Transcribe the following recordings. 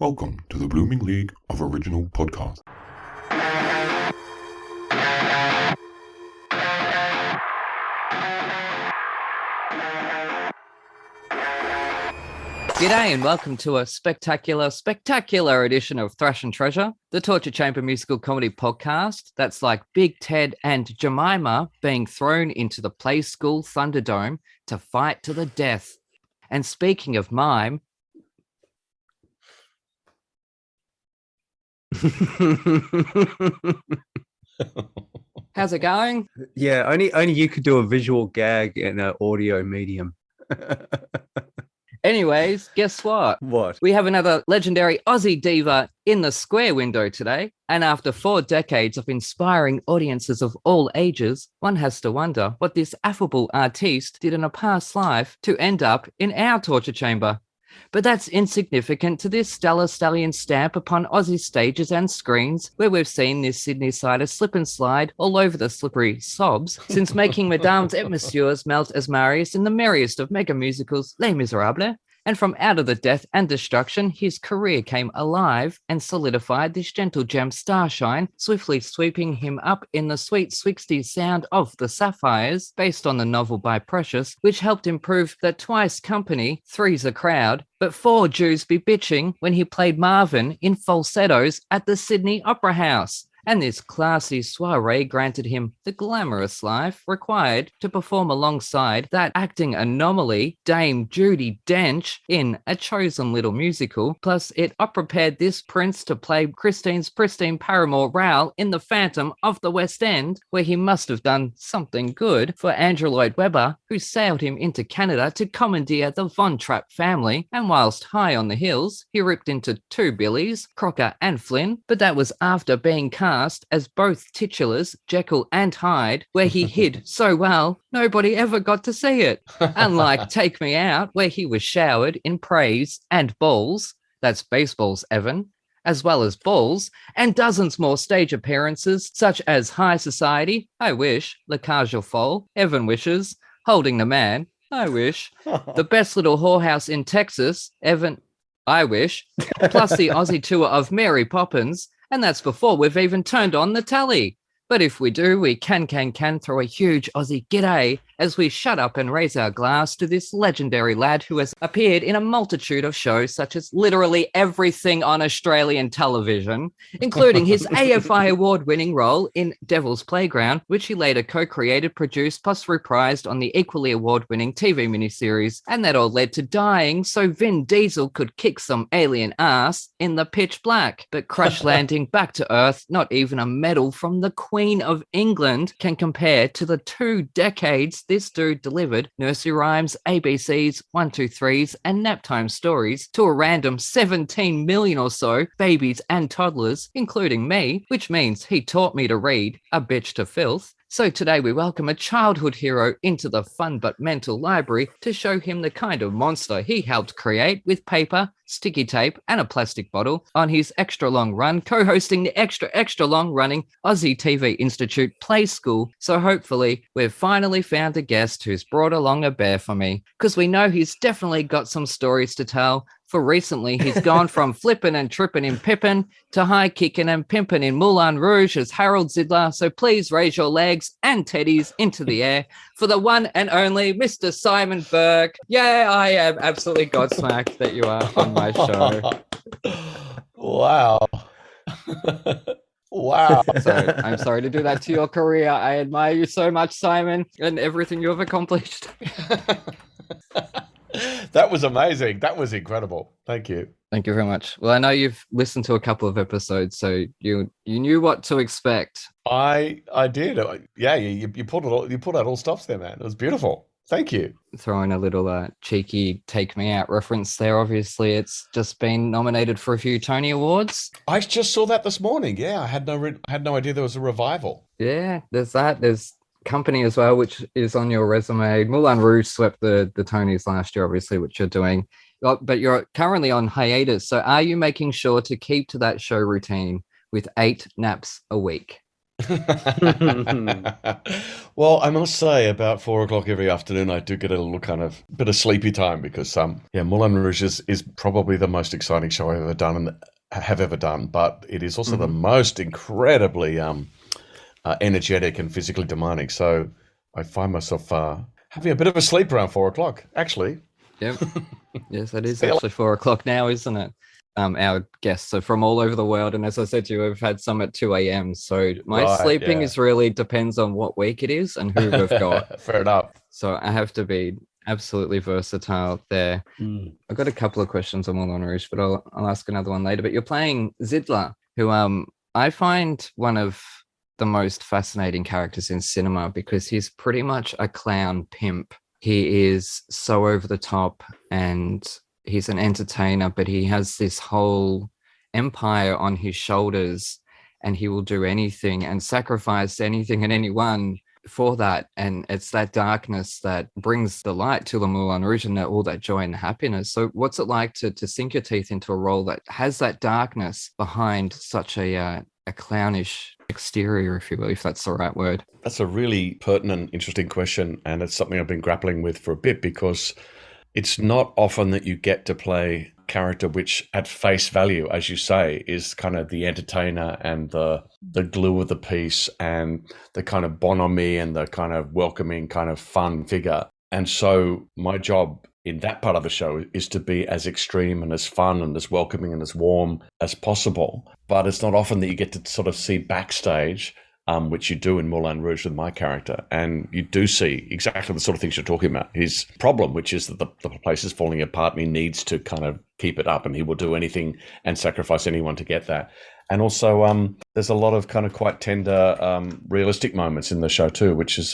Welcome to the Blooming League of Original Podcast. G'day and welcome to a spectacular edition of Thrash and Treasure, the Torture Chamber musical comedy podcast that's like Big Ted and Jemima being thrown into the Play School Thunderdome to fight to the death. And speaking of mime... How's it going? Yeah, only you could do a visual gag in an audio medium. Anyways, guess what? What? We have another legendary Aussie diva in the square window today. And after 4 decades of inspiring audiences of all ages, one has to wonder what this affable artiste did in a past life to end up in our torture chamber. But that's insignificant to this stellar stallion stamp upon Aussie stages and screens, where we've seen this Sydney-sider slip and slide all over the slippery sobs, since making Mesdames et Messieurs melt as Marius in the merriest of mega musicals, Les Miserables. And from out of the death and destruction, his career came alive and solidified this gentle gem starshine, swiftly sweeping him up in the sweet 60s sound of The Sapphires, based on the novel by Precious, which helped improve that twice company, three's a crowd, but 4 Jews be bitching when he played Marvin in falsettos at the Sydney Opera House. And this classy soiree granted him the glamorous life required to perform alongside that acting anomaly, Dame Judi Dench, in A Chosen Little Musical. Plus, it prepared this prince to play Christine's pristine paramour Raoul in The Phantom of the West End, where he must have done something good for Andrew Lloyd Webber, who sailed him into Canada to commandeer the Von Trapp family. And whilst high on the hills, he ripped into 2 Billies, Crocker and Flynn, but that was after being cast as both titulars, Jekyll and Hyde, where he hid so well, nobody ever got to see it. Unlike Take Me Out, where he was showered in praise and balls, that's baseballs, Evan, as well as balls, and dozens more stage appearances, such as High Society, I Wish, La Cage aux Folles, Evan Wishes, Holding the Man, I Wish, The Best Little Whorehouse in Texas, Evan, I Wish, plus the Aussie tour of Mary Poppins. And that's before we've even turned on the tally. But if we do, we can throw a huge Aussie g'day as we shut up and raise our glass to this legendary lad who has appeared in a multitude of shows such as literally everything on Australian television, including his AFI award-winning role in Devil's Playground, which he later co-created, produced, plus reprised on the equally award-winning TV miniseries. And that all led to dying so Vin Diesel could kick some alien ass in the Pitch Black. But crash landing back to Earth, not even a medal from the Queen of England can compare to the 2 decades this dude delivered nursery rhymes, ABCs, 1-2-3s, and naptime stories to a random 17 million or so babies and toddlers, including me, which means he taught me to read A Bitch to Filth. So today we welcome a childhood hero into the fun but mental library to show him the kind of monster he helped create with paper, sticky tape, and a plastic bottle on his extra long run, co-hosting the extra long running Aussie TV Institute Play School. So hopefully we've finally found a guest who's brought along a bear for me, because we know he's definitely got some stories to tell. For recently, he's gone from flipping and tripping in Pippin to high kicking and pimping in Moulin Rouge as Harold Zidler. So please raise your legs and teddies into the air for the one and only Mr. Simon Burke. Yeah, I am absolutely godsmacked that you are on my show. Wow. Wow. So I'm sorry to do that to your career. I admire you so much, Simon, and everything you've accomplished. That was amazing. That was incredible. Thank you. Thank you very much. Well, I know you've listened to a couple of episodes, so you knew what to expect. I did. Yeah, you pulled it all. You pulled out all stops there, man. It was beautiful. Thank you. Throwing a little cheeky Take Me Out reference there. Obviously, it's just been nominated for a few Tony Awards. I just saw that this morning. Yeah, I had no idea there was a revival. Yeah, there's that. There's Company as well, which is on your resume. Moulin Rouge swept the Tonys last year, obviously, which you're doing. But you're currently on hiatus. So are you making sure to keep to that show routine with 8 naps a week? Well, I must say, about 4 o'clock every afternoon, I do get a little kind of bit of sleepy time because, Moulin Rouge is probably the most exciting show I've ever done and have ever done, but it is also the most incredibly energetic and physically demanding. So I find myself having a bit of a sleep around 4 o'clock, actually. Yep. Yes, it is actually 4 o'clock now, isn't it? Our guests are from all over the world, and as I said to you, we've had some at 2 a.m. So my sleeping is really depends on what week it is and who we've got. Fair enough. So I have to be absolutely versatile there. I've got a couple of questions on Moulin Rouge, but I'll ask another one later. But you're playing Zidler, who I find one of the most fascinating characters in cinema because he's pretty much a clown pimp. He is so over the top and he's an entertainer, but he has this whole empire on his shoulders and he will do anything and sacrifice anything and anyone for that. And it's that darkness that brings the light to the Moulin Rouge and all that joy and happiness. So what's it like to sink your teeth into a role that has that darkness behind such a clownish exterior, if you will, if that's the right word? That's a really pertinent, interesting question. And it's something I've been grappling with for a bit because it's not often that you get to play a character which at face value, as you say, is kind of the entertainer and the glue of the piece and the kind of bonhomie and the kind of welcoming kind of fun figure. And so my job in that part of the show is to be as extreme and as fun and as welcoming and as warm as possible. But it's not often that you get to sort of see backstage, which you do in Moulin Rouge with my character. And you do see exactly the sort of things you're talking about. His problem, which is that the place is falling apart and he needs to kind of keep it up and he will do anything and sacrifice anyone to get that. And also, there's a lot of kind of quite tender, realistic moments in the show too, which is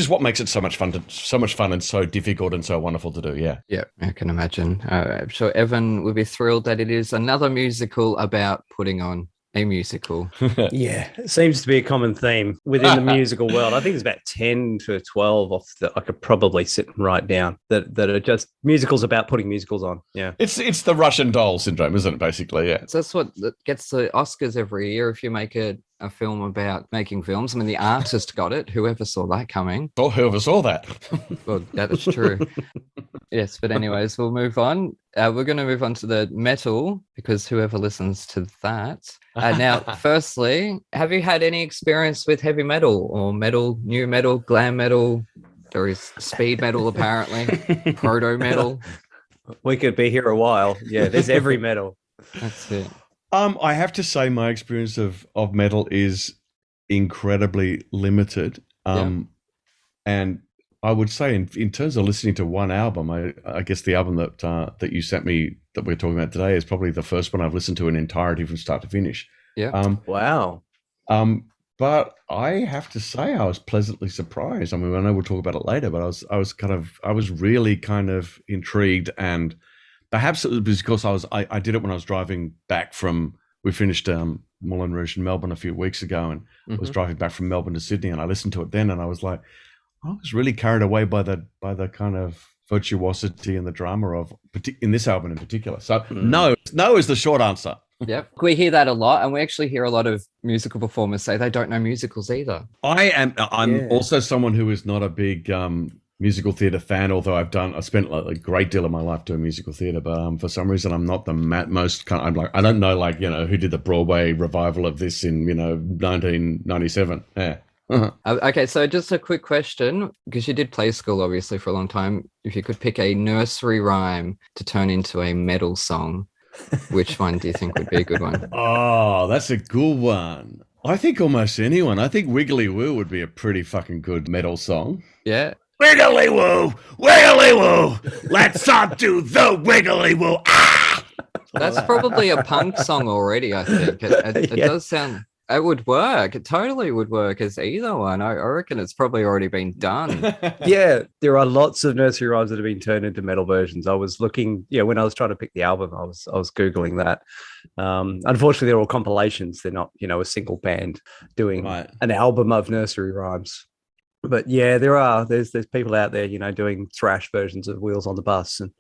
what makes it so much fun and so difficult and so wonderful to do. Yeah, yeah, I can imagine. I'm sure Evan would be thrilled that it is another musical about putting on a musical. Yeah, it seems to be a common theme within the musical world. I think there's about 10 to 12 off that I could probably sit and write down that are just musicals about putting musicals on. Yeah, it's the Russian doll syndrome, isn't it? Basically, yeah. So that's what gets the Oscars every year. If you make a film about making films, I mean, The Artist got it. Whoever saw that coming? Or whoever saw that? Well, that is true. Yes, but anyways, we'll move on. We're going to move on to the metal because whoever listens to that. Now, firstly, have you had any experience with heavy metal or metal, new metal, glam metal? There is speed metal, apparently, proto metal. We could be here a while. Yeah, there's every metal. That's it. I have to say my experience of metal is incredibly limited. And I would say in terms of listening to one album, I guess the album that you sent me that we're talking about today is probably the first one I've listened to in entirety from start to finish. Yeah. Wow. But I have to say I was pleasantly surprised. I mean, I know we'll talk about it later, but I was really kind of intrigued, and perhaps it was because I did it when I was driving back from. We finished Moulin Rouge in Melbourne a few weeks ago, and I was driving back from Melbourne to Sydney, and I listened to it then, and I was like, I was really carried away by the kind of virtuosity and the drama of in this album in particular. So no is the short answer. Yep, we hear that a lot, and we actually hear a lot of musical performers say they don't know musicals either. I'm also someone who is not a big musical theatre fan, although I spent a great deal of my life doing musical theatre, but for some reason I'm not the most kind of, I'm like, I don't know, like, who did the Broadway revival of this in 1997. Yeah. Okay, so just a quick question, because you did play school obviously for a long time. If you could pick a nursery rhyme to turn into a metal song, which one do you think would be a good one? Oh, that's a good one. I think almost anyone. I think Wiggly Woo would be a pretty fucking good metal song. Yeah. Wiggly Woo, Wiggly Woo, let's all do the Wiggly Woo. Ah! That's probably a punk song already, I think. It does sound... It would work. It totally would work as either one. I reckon it's probably already been done. Yeah, there are lots of nursery rhymes that have been turned into metal versions. I was looking, when I was trying to pick the album, I was Googling that. Unfortunately, they're all compilations. They're not, a single band doing an album of nursery rhymes. But yeah, there's people out there, doing thrash versions of Wheels on the Bus and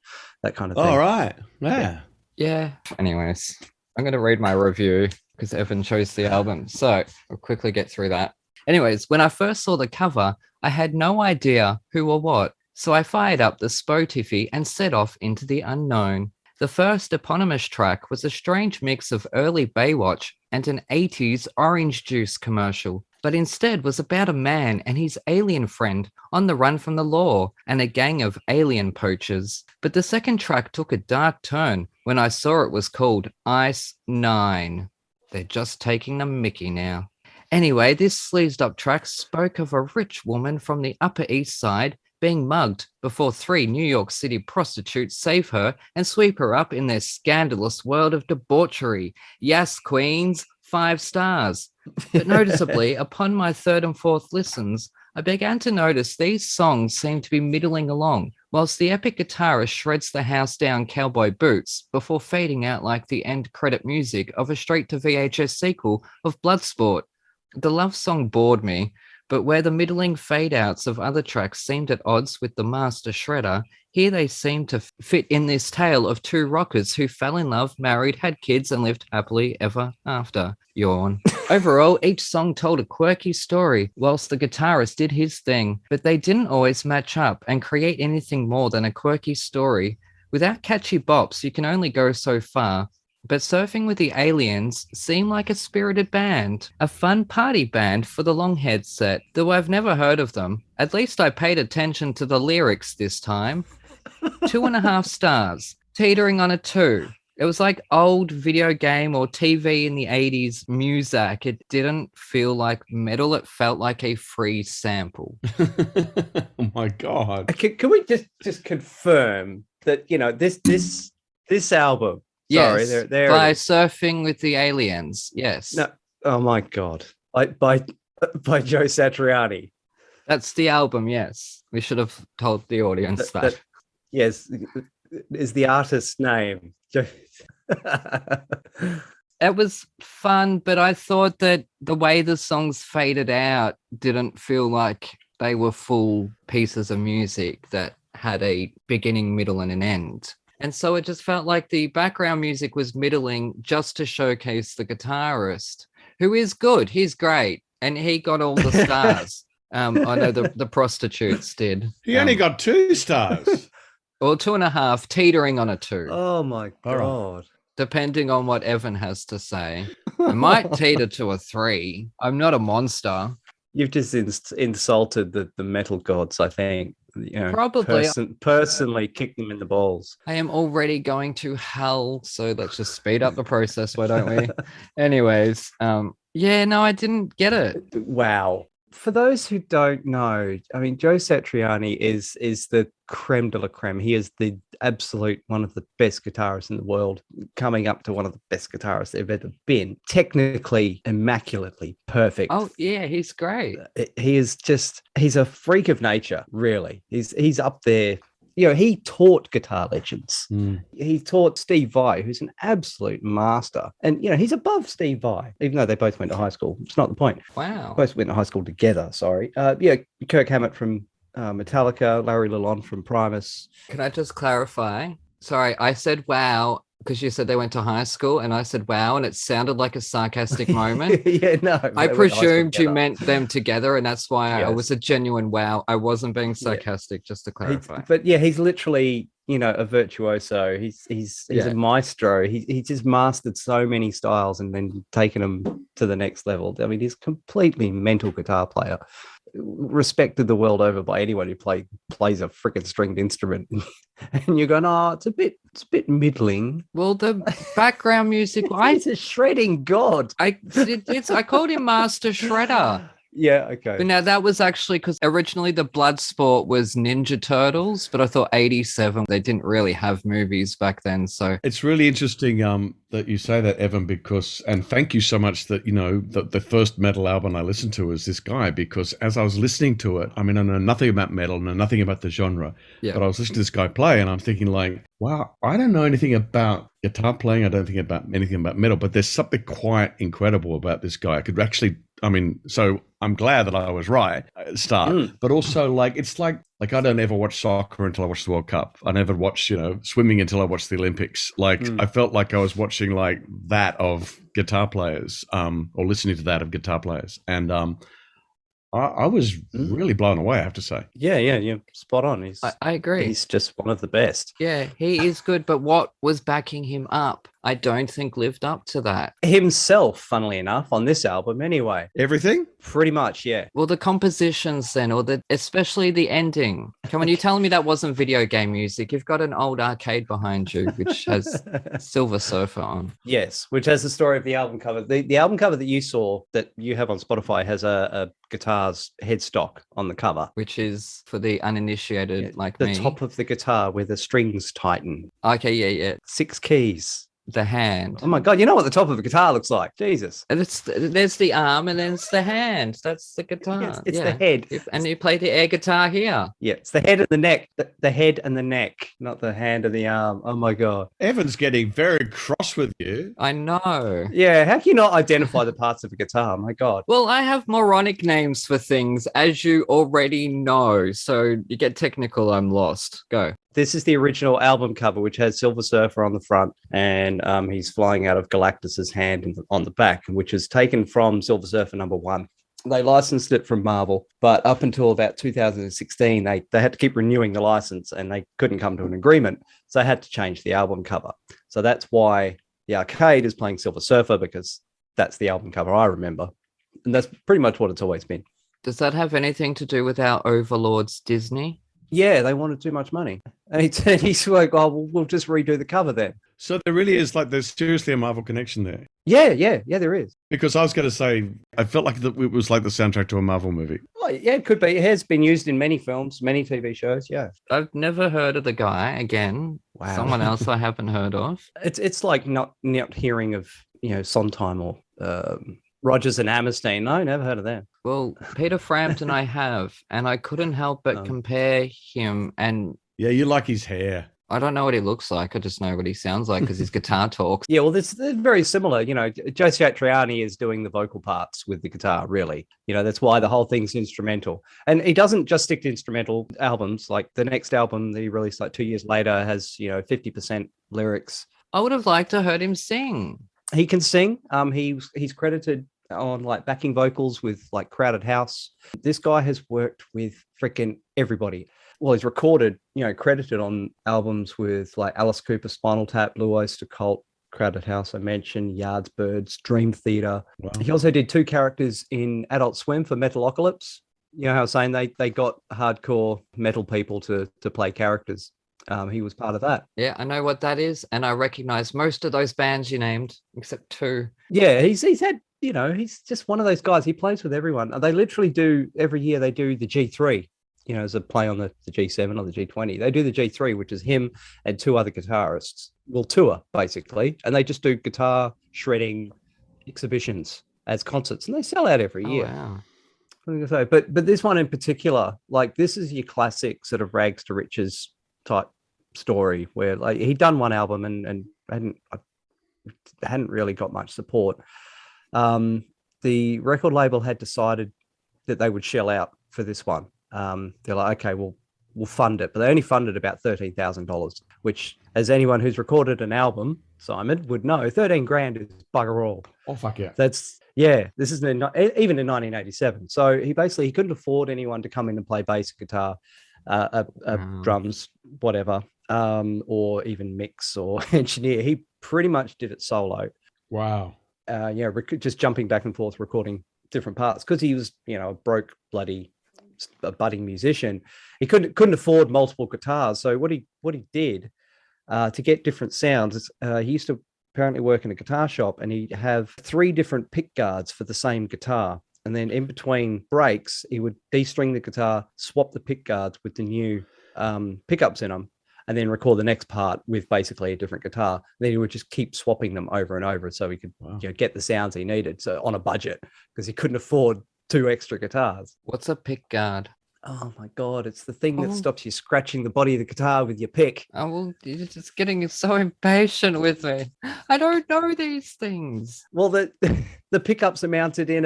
that kind of thing. All right. Yeah. Yeah. Anyways. I'm going to read my review because Evan chose the album. So I'll quickly get through that. Anyways, when I first saw the cover, I had no idea who or what. So I fired up the Spotify and set off into the unknown. The first eponymous track was a strange mix of early Baywatch and an 80s orange juice commercial, but instead was about a man and his alien friend on the run from the law and a gang of alien poachers. But the second track took a dark turn when I saw it was called Ice 9. They're just taking the mickey now. Anyway, this sleazed up track spoke of a rich woman from the Upper East Side being mugged before 3 New York City prostitutes save her and sweep her up in their scandalous world of debauchery. Yes, queens, 5 stars. But noticeably, upon my third and fourth listens, I began to notice these songs seem to be middling along, whilst the epic guitarist shreds the house down cowboy boots before fading out like the end credit music of a straight-to-VHS sequel of Bloodsport. The love song bored me, but where the middling fade-outs of other tracks seemed at odds with the master shredder, here they seemed to fit in this tale of 2 rockers who fell in love, married, had kids, and lived happily ever after. Yawn. Overall, each song told a quirky story, whilst the guitarist did his thing, but they didn't always match up and create anything more than a quirky story. Without catchy bops, you can only go so far. But Surfing with the Aliens seemed like a spirited band, a fun party band for the long headset, though I've never heard of them. At least I paid attention to the lyrics this time. 2.5 stars, teetering on a 2. It was like old video game or TV in the 80s music. It didn't feel like metal. It felt like a free sample. Oh my God. Can we just confirm that, this album, Yes, sorry, there by it is. Surfing with the Aliens. Yes. No, oh my God. By Joe Satriani. That's the album, yes. We should have told the audience that. Yes, is the artist's name. It was fun, but I thought that the way the songs faded out didn't feel like they were full pieces of music that had a beginning, middle, and an end. And so it just felt like the background music was middling just to showcase the guitarist, who is good. He's great. And he got all the stars. I know the prostitutes did. He only got 2 stars. Or 2.5, teetering on a 2. Oh my All God. right. Depending on what Evan has to say. I might teeter to a 3. I'm not a monster. You've just insulted the metal gods, I think. Probably. Personally kick them in the balls. I am already going to hell, so let's just speed up the process, why don't we? Anyways, yeah, no, I didn't get it. Wow. For those who don't know, I mean, Joe Satriani is the creme de la creme. He is the absolute one of the best guitarists in the world, coming up to one of the best guitarists they've ever been. Technically, immaculately perfect. Oh, yeah, he's great. He's a freak of nature, really. He's up there. He taught guitar legends. He taught Steve Vai, who's an absolute master. And, he's above Steve Vai, even though they both went to high school. It's not the point. Wow. Both went to high school together, sorry. Kirk Hammett from Metallica, Larry Lalonde from Primus. Can I just clarify? Sorry, I said wow because you said they went to high school, and I said wow, and it sounded like a sarcastic moment. Yeah, no. I presumed you meant them together, and that's why I was a genuine wow. I wasn't being sarcastic, just to clarify. He's literally, a virtuoso. He's a maestro. He's just mastered so many styles and then taken them to the next level. I mean, he's a completely mental guitar player, respected the world over by anyone who plays a freaking stringed instrument. And you're going, it's a bit middling. Well, the background music, he's a shredding god. I called him Master Shredder. Yeah, okay. But now that was actually because originally the Bloodsport was Ninja Turtles, but I thought 87, they didn't really have movies back then. So it's really interesting that you say that, Evan, because, and thank you so much that, the first metal album I listened to was this guy, because as I was listening to it, I mean, I know nothing about metal, know nothing about the genre, but I was listening to this guy play and I'm thinking like, wow, I don't know anything about guitar playing. I don't think about anything about metal, but there's something quite incredible about this guy. I I mean, so I'm glad that I was right at the start, but also like, it's like I don't ever watch soccer until I watch the World Cup. I never watch, swimming until I watch the Olympics. Like I felt like I was watching like that of guitar players, or listening to that of guitar players. And, I was really blown away, I have to say. Yeah. Spot on. I agree. He's just one of the best. Yeah, he is good. But what was backing him up, I don't think lived up to that. Himself, funnily enough, on this album anyway. Everything? Pretty much, yeah. Well, the compositions then, or especially the ending. Come on, you telling me that wasn't video game music? You've got an old arcade behind you, which has Silver Surfer on. Yes, which has the story of the album cover. The album cover that you saw, that you have on Spotify, has a guitar's headstock on the cover. Which is, for the uninitiated like me, the top of the guitar where the strings tighten. Okay, yeah. 6 keys. The hand. Oh my God, you know what the top of a guitar looks like? Jesus. And there's the arm and then it's the hand. That's the guitar. It's the head. And you play the air guitar here. Yeah, it's the head and the neck. The head and the neck, not the hand and the arm. Oh my God. Evan's getting very cross with you. I know. Yeah, how can you not identify the parts of a guitar? My God. Well, I have moronic names for things, as you already know. So you get technical, I'm lost. Go. This is the original album cover, which has Silver Surfer on the front, and he's flying out of Galactus's hand on the back, which is taken from Silver Surfer #1. They licensed it from Marvel, but up until about 2016, they had to keep renewing the license, and they couldn't come to an agreement, so they had to change the album cover. So that's why the arcade is playing Silver Surfer, because that's the album cover I remember, and that's pretty much what it's always been. Does that have anything to do with our overlords, Disney? Yeah, they wanted too much money. And he's like, oh, we'll just redo the cover then. So there really is there's seriously a Marvel connection there. Yeah, there is. Because I was going to say, I felt like it was like the soundtrack to a Marvel movie. Well, yeah, it could be. It has been used in many films, many TV shows, yeah. I've never heard of the guy again. Wow. Someone else I haven't heard of. It's like not hearing of, Sondheim or Rogers and Hammerstein. No, never heard of them. Well, Peter Frampton I have, and I couldn't help but compare him, and yeah, you like his hair. I don't know what he looks like. I just know what he sounds like because his guitar talks. Yeah, well, they're very similar. Joe Satriani is doing the vocal parts with the guitar, really. That's why the whole thing's instrumental. And he doesn't just stick to instrumental albums. Like the next album that he released 2 years later has, 50% lyrics. I would have liked to heard him sing. He can sing. He's credited on backing vocals with Crowded House. This guy has worked with freaking everybody. Well, he's recorded, credited on albums with Alice Cooper, Spinal Tap, Blue Oyster Cult, Crowded House, I mentioned, Yardbirds, Dream Theater. Wow. He also did 2 characters in Adult Swim for Metalocalypse. You know how I was saying they got hardcore metal people to play characters. He was part of that. Yeah, I know what that is, and I recognize most of those bands you named, except 2. Yeah, he's had, he's just one of those guys. He plays with everyone. They literally do, every year they do the G3, as a play on the G7 or the G20. They do the G3, which is him and 2 other guitarists will tour, basically, and they just do guitar shredding exhibitions as concerts, and they sell out every year. Wow. But this one in particular, this is your classic sort of rags to riches type story where he'd done one album and hadn't really got much support. The record label had decided that they would shell out for this one. They're like, okay, we'll fund it, but they only funded about $13,000, which, as anyone who's recorded an album, Simon, would know, 13 grand is bugger all. Oh fuck yeah! This is even in 1987. So he couldn't afford anyone to come in and play bass, guitar, drums, whatever, or even mix or engineer. He pretty much did it solo. Wow. Just jumping back and forth, recording different parts because he was, a broke, bloody, a budding musician. He couldn't afford multiple guitars. So what he did to get different sounds, he used to apparently work in a guitar shop, and he'd have 3 different pick guards for the same guitar. And then in between breaks, he would de-string the guitar, swap the pick guards with the new pickups in them, and then record the next part with basically a different guitar. And then he would just keep swapping them over and over so he could get the sounds he needed. So on a budget, because he couldn't afford 2 extra guitars. What's a pick guard? Oh my God, it's the thing that stops you scratching the body of the guitar with your pick. Oh, well, you're just getting so impatient with me. I don't know these things. Well, the pickups are mounted in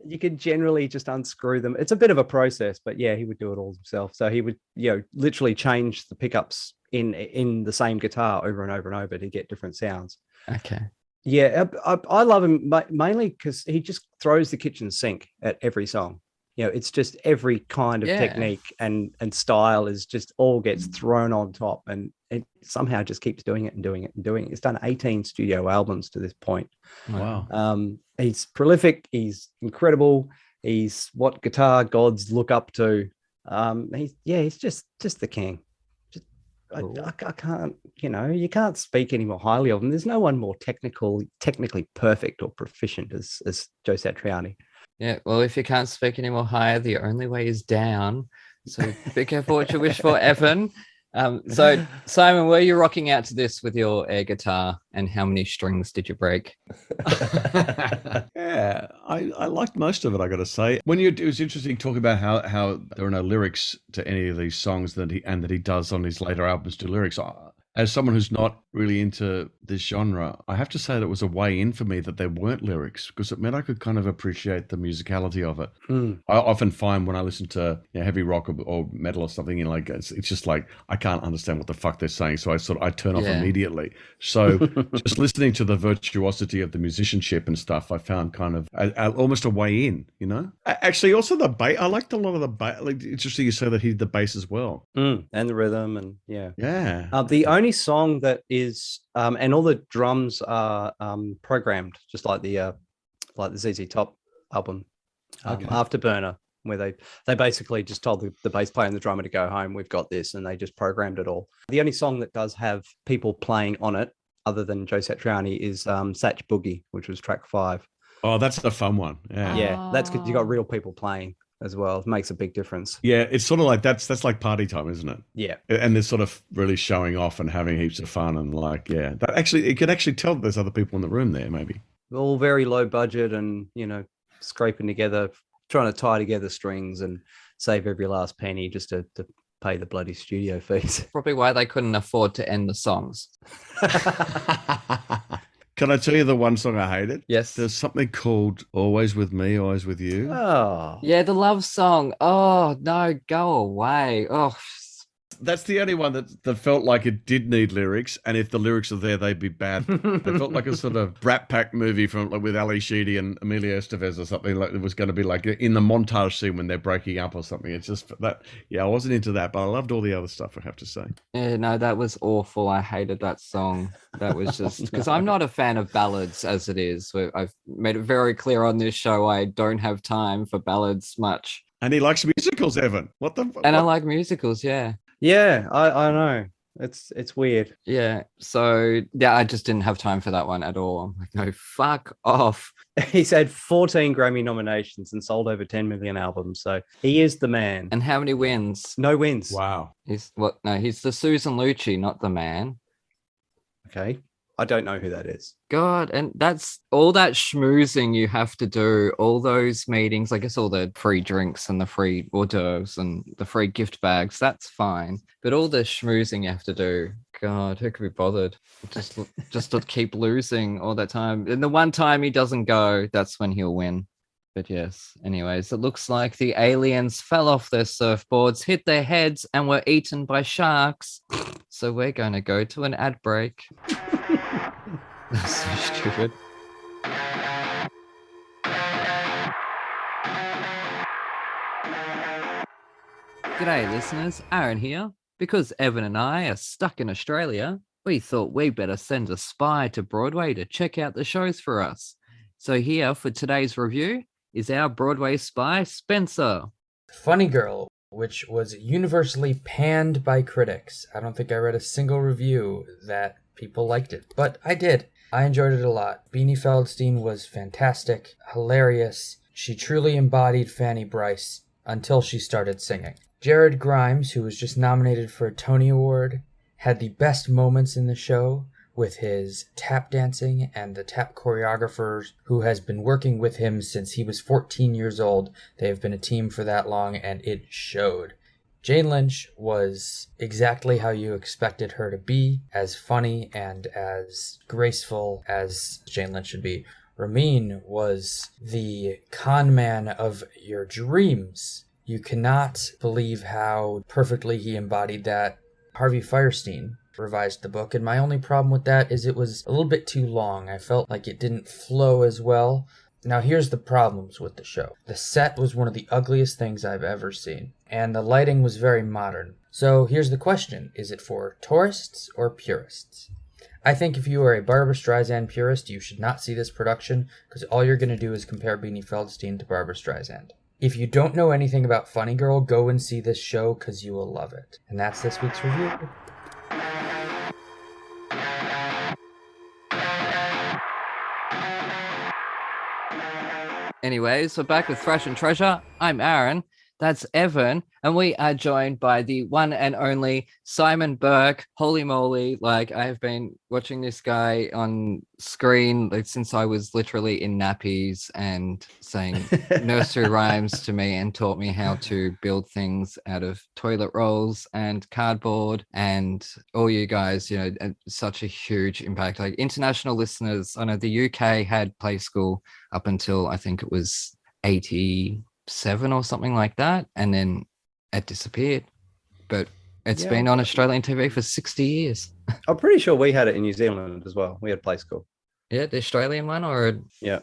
You could generally just unscrew them. It's a bit of a process, but yeah, he would do it all himself. So he would, literally change the pickups in the same guitar over and over and over to get different sounds. Okay. Yeah, I love him mainly because he just throws the kitchen sink at every song. It's just every kind of technique and style is just all gets thrown on top, and it somehow just keeps doing it and doing it and doing it. He's done 18 studio albums to this point. Wow. He's prolific. He's incredible. He's what guitar gods look up to. He's just the king. I can't, you can't speak any more highly of him. There's no one more technically perfect or proficient as Joe Satriani. Yeah, well, if you can't speak any more higher, the only way is down. So be careful what you wish for, Evan. So, Simon, were you rocking out to this with your air guitar, and how many strings did you break? Yeah, I liked most of it, I got to say. It was interesting talking about how there are no lyrics to any of these songs that he does on his later albums do lyrics. As someone who's not really into this genre, I have to say that it was a way in for me that there weren't lyrics, because it meant I could kind of appreciate the musicality of it. I often find when I listen to heavy rock or metal or something, it's just like I can't understand what the fuck they're saying, so I turn off immediately. So just listening to the virtuosity of the musicianship and stuff, I found kind of almost a way in. Actually, also the bass. I liked a lot of the bass. Like, interesting you say that he did the bass as well, and the rhythm, and the only song that is and all the drums are programmed just like the ZZ Top album, Afterburner, where they basically just told the bass player and the drummer to go home, we've got this, and they just programmed it all. The only song that does have people playing on it other than Joe Satriani is Satch Boogie, which was track 5. Oh, that's the fun one. Yeah, that's because you got real people playing as well. It makes a big difference. Yeah, it's sort of like that's like party time, isn't it? Yeah. And they're sort of really showing off and having heaps of fun, and that actually, you could actually tell that there's other people in the room there, maybe. All very low budget and, scraping together, trying to tie together strings and save every last penny just to pay the bloody studio fees. Probably why they couldn't afford to end the songs. Can I tell you the one song I hated? Yes. There's something called Always With Me, Always With You. Oh. Yeah, the love song. Oh, no, go away. Oh. That's the only one that felt like it did need lyrics, and if the lyrics are there, they'd be bad. It felt like a sort of Brat Pack movie with Ali Sheedy and Emilio Estevez or something. Like it was going to be like in the montage scene when they're breaking up or something. It's just that, I wasn't into that, but I loved all the other stuff, I have to say. Yeah, no, that was awful. I hated that song. That was just because I'm not a fan of ballads as it is. I've made it very clear on this show I don't have time for ballads much. And he likes musicals, Evan. I like musicals, yeah. Yeah, I know. It's weird. Yeah. So I just didn't have time for that one at all. I'm like, no, fuck off. He's had 14 Grammy nominations and sold over 10 million albums. So he is the man. And how many wins? No wins. Wow. He's the Susan Lucci, not the man. Okay. I don't know who that is. God, and that's all that schmoozing you have to do, all those meetings, I guess all the free drinks and the free hors d'oeuvres and the free gift bags, that's fine. But all the schmoozing you have to do, God, who could be bothered? Just to keep losing all that time. And the one time he doesn't go, that's when he'll win. But yes, anyways, it looks like the aliens fell off their surfboards, hit their heads, and were eaten by sharks. So we're going to go to an ad break. That's so stupid. G'day, listeners. Aaron here. Because Evan and I are stuck in Australia, we thought we better send a spy to Broadway to check out the shows for us. So here for today's review is our Broadway spy, Spencer. Funny Girl, which was universally panned by critics. I don't think I read a single review that people liked it, but I did. I enjoyed it a lot. Beanie Feldstein was fantastic, hilarious. She truly embodied Fanny Bryce until she started singing. Jared Grimes, who was just nominated for a Tony Award, had the best moments in the show with his tap dancing and the tap choreographers who has been working with him since he was 14 years old. They have been a team for that long, and it showed. Jane Lynch was exactly how you expected her to be, as funny and as graceful as Jane Lynch should be. Ramin was the con man of your dreams. You cannot believe how perfectly he embodied that. Harvey Fierstein revised the book, and my only problem with that is it was a little bit too long. I felt like it didn't flow as well. Now here's the problems with the show. The set was one of the ugliest things I've ever seen, and the lighting was very modern. So here's the question. Is it for tourists or purists? I think if you are a Barbra Streisand purist, you should not see this production, because all you're going to do is compare Beanie Feldstein to Barbra Streisand. If you don't know anything about Funny Girl, go and see this show, because you will love it. And that's this week's review. Anyways, we're back with Thrash and Treasure. I'm Aaron. That's Evan. And we are joined by the one and only Simon Burke. Holy moly. Like, I have been watching this guy on screen since I was literally in nappies and saying nursery rhymes to me, and taught me how to build things out of toilet rolls and cardboard. And all you guys, such a huge impact. Like, international listeners, I know the UK had Play School up until I think it was 87 or something like that, and then it disappeared. But it's been on Australian TV for 60 years. I'm pretty sure we had it in New Zealand as well. We had Play School. Yeah, the Australian one, or yeah.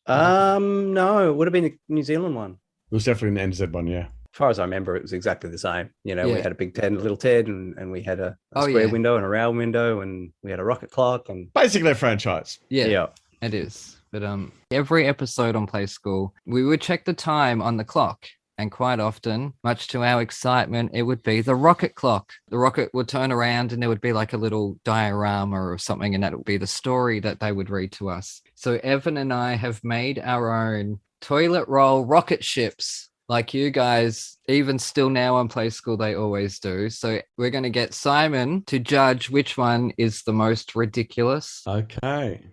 No, it would have been the New Zealand one. It was definitely an NZ one, yeah. As far as I remember, it was exactly the same. We had a big Ted and a little Ted, and we had a square window and a round window, and we had a rocket clock, and basically a franchise. Yeah, it is. But every episode on Play School, we would check the time on the clock. And quite often, much to our excitement, it would be the rocket clock. The rocket would turn around and there would be like a little diorama or something, and that would be the story that they would read to us. So Evan and I have made our own toilet roll rocket ships, like you guys, even still now on Play School, they always do. So we're going to get Simon to judge which one is the most ridiculous. Okay.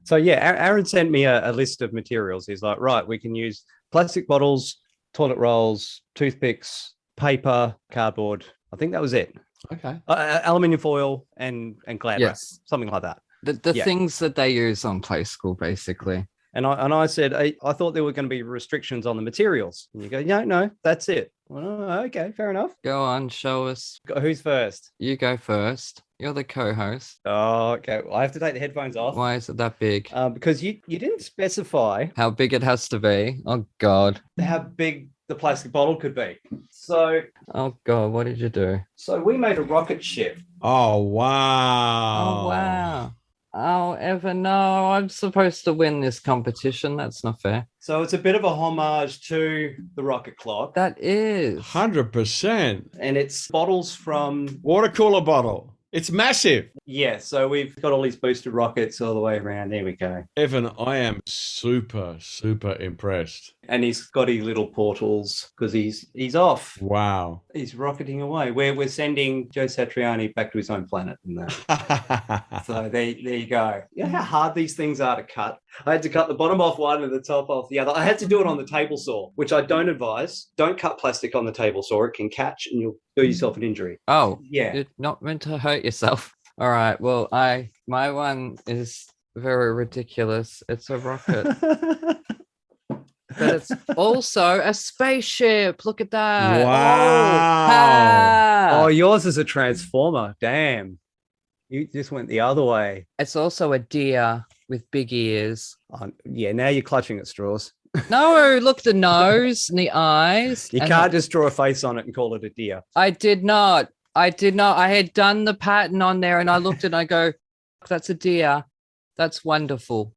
So Aaron sent me a list of materials. He's like, right, we can use plastic bottles, toilet rolls, toothpicks, paper, cardboard. I think that was it. Okay. Aluminium foil and glad wrap, something like that. The things that they use on Play School, basically. And I said, I thought there were going to be restrictions on the materials. And you go, no, that's it. Well, okay, fair enough. Go on, show us. Who's first? You go first. You're the co-host. Oh, okay. Well, I have to take the headphones off. Why is it that big? Because you didn't specify how big it has to be. Oh, God. How big the plastic bottle could be. So... Oh, God, what did you do? So we made a rocket ship. Oh, wow. Oh, wow. Oh, Evan, no, I'm supposed to win this competition. That's not fair. So it's a bit of a homage to the rocket clock. That is. 100%. And it's bottles from... Water cooler bottle. It's massive. Yeah, so we've got all these boosted rockets all the way around. There we go. Evan, I am super, super impressed. And he's got his little portals because he's off. Wow. He's rocketing away. We're sending Joe Satriani back to his own planet. So there you go. You know how hard these things are to cut? I had to cut the bottom off one and the top off the other. I had to do it on the table saw, which I don't advise. Don't cut plastic on the table saw. It can catch and you'll do yourself an injury. Oh, yeah. You're not meant to hurt yourself. All right. Well, my one is very ridiculous. It's a rocket. But it's also a spaceship. Look at that. Wow. Oh, yours is a transformer. Damn. You just went the other way. It's also a deer with big ears. Oh, yeah, now you're clutching at straws. No, look, the nose and the eyes. You can't just draw a face on it and call it a deer. I did not. I had done the pattern on there and I looked and I go, that's a deer. That's wonderful.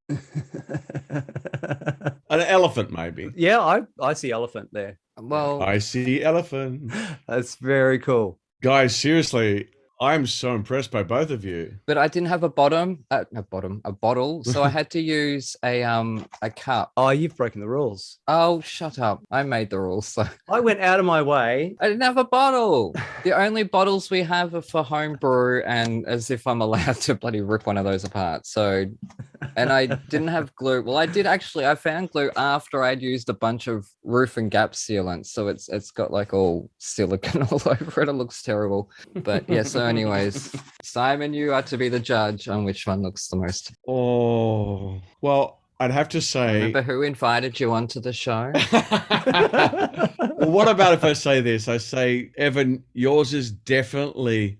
An elephant, maybe. Yeah, I see elephant there. Well, I see elephant. That's very cool. Guys, seriously, I'm so impressed by both of you. but I didn't have a bottle. So I had to use a cup. Oh, you've broken the rules. Oh, shut up. I made the rules. So I went out of my way. I didn't have a bottle. The only bottles we have are for home brew, and as if I'm allowed to bloody rip one of those apart. So, And I didn't have glue. Well, I did actually. I found glue after I'd used a bunch of roof and gap sealant, so it's got like all silicone all over it. It looks terrible. But yeah. So, anyways, Simon, you are to be the judge on which one looks the most. Oh, well, I'd have to say. Remember who invited you onto the show? Well, what about if I say this? I say, Evan, yours is definitely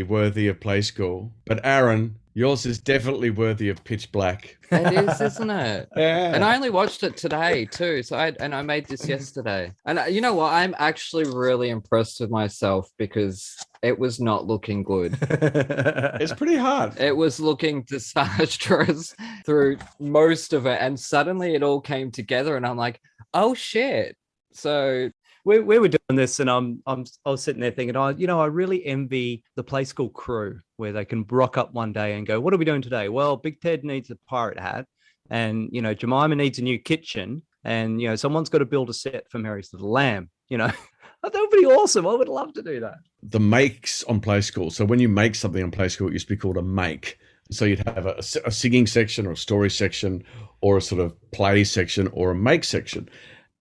worthy of Play School. But Aaron, yours is definitely worthy of Pitch Black. It is, isn't it? Yeah. And I only watched it today too. So I made this yesterday. And you know what? I'm actually really impressed with myself because it was not looking good. It's pretty hard. It was looking disastrous through most of it. And suddenly it all came together and I'm like, oh shit. So we were doing this, and I was sitting there thinking, I really envy the Play School crew where they can rock up one day and go, "What are we doing today?" Well, Big Ted needs a pirate hat, and Jemima needs a new kitchen, and someone's got to build a set for Mary's Little Lamb. That would be awesome. I would love to do that. The makes on Play School. So when you make something on Play School, it used to be called a make. So you'd have a singing section or a story section or a sort of play section or a make section.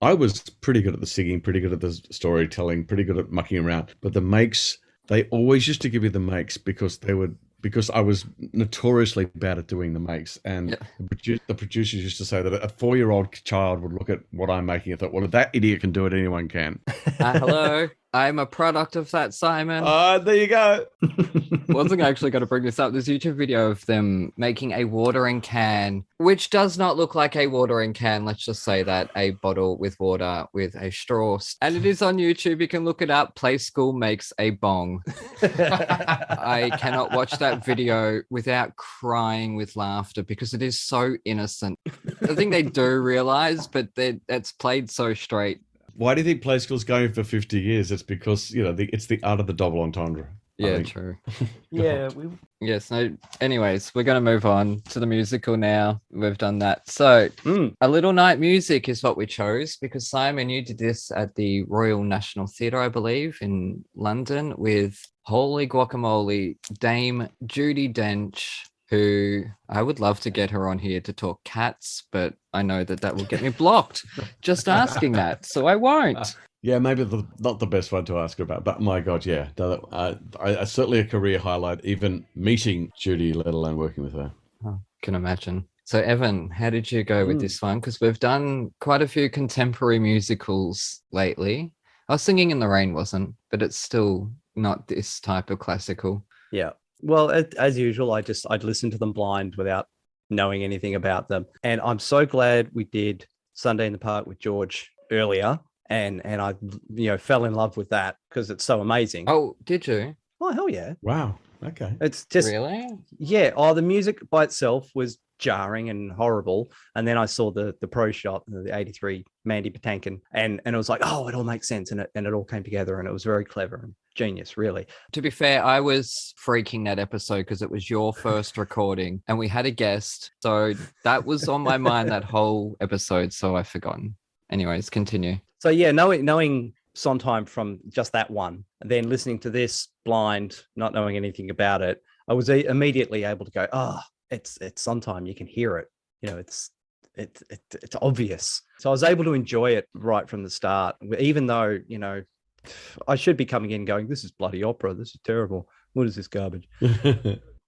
I was pretty good at the singing, pretty good at the storytelling, pretty good at mucking around. But the makes, they always used to give you the makes because I was notoriously bad at doing the makes. And the producers used to say that a 4-year-old child would look at what I'm making and thought, well, if that idiot can do it, anyone can. Hello. I'm a product of that, Simon. There you go. Wasn't actually going to bring this up. There's a YouTube video of them making a watering can, which does not look like a watering can. Let's just say that a bottle with water with a straw. And it is on YouTube. You can look it up. Play School makes a bong. I cannot watch that video without crying with laughter because it is so innocent. I think they do realize, but it's played so straight. Why do you think Play School's going for 50 years? It's because, it's the art of the double entendre. Yeah, true. Yeah. Yes. No. Anyways, we're going to move on to the musical now. We've done that. So, A Little Night Music is what we chose because Simon, you did this at the Royal National Theatre, I believe, in London with holy guacamole, Dame Judi Dench, who I would love to get her on here to talk cats, but I know that will get me blocked just asking that, so I won't. Yeah, maybe not the best one to ask her about, but my God, yeah. Certainly a career highlight, even meeting Judi, let alone working with her. Oh, can imagine. So, Evan, how did you go with this one? Because we've done quite a few contemporary musicals lately. Singing in the Rain wasn't, but it's still not this type of classical. Yeah. Well, as usual, I'd listen to them blind without knowing anything about them. And I'm so glad we did Sunday in the Park with George earlier. And I, fell in love with that because it's so amazing. Oh, did you? Oh, hell yeah. Wow. Okay. It's just... Really? Yeah. Oh, the music by itself was jarring and horrible. And then I saw the pro shot, the 83 Mandy Patinkin, and it was like, oh, it all makes sense. And it all came together and it was very clever and genius, really. To be fair, I was freaking that episode because it was your first recording and we had a guest. So that was on my mind that whole episode. So I've forgotten. Anyways, continue. So yeah, knowing Sondheim from just that one, and then listening to this blind, not knowing anything about it, I was immediately able to go, it's Sondheim. You can hear it. It's obvious. So I was able to enjoy it right from the start, even though, I should be coming in going, this is bloody opera. This is terrible. What is this garbage?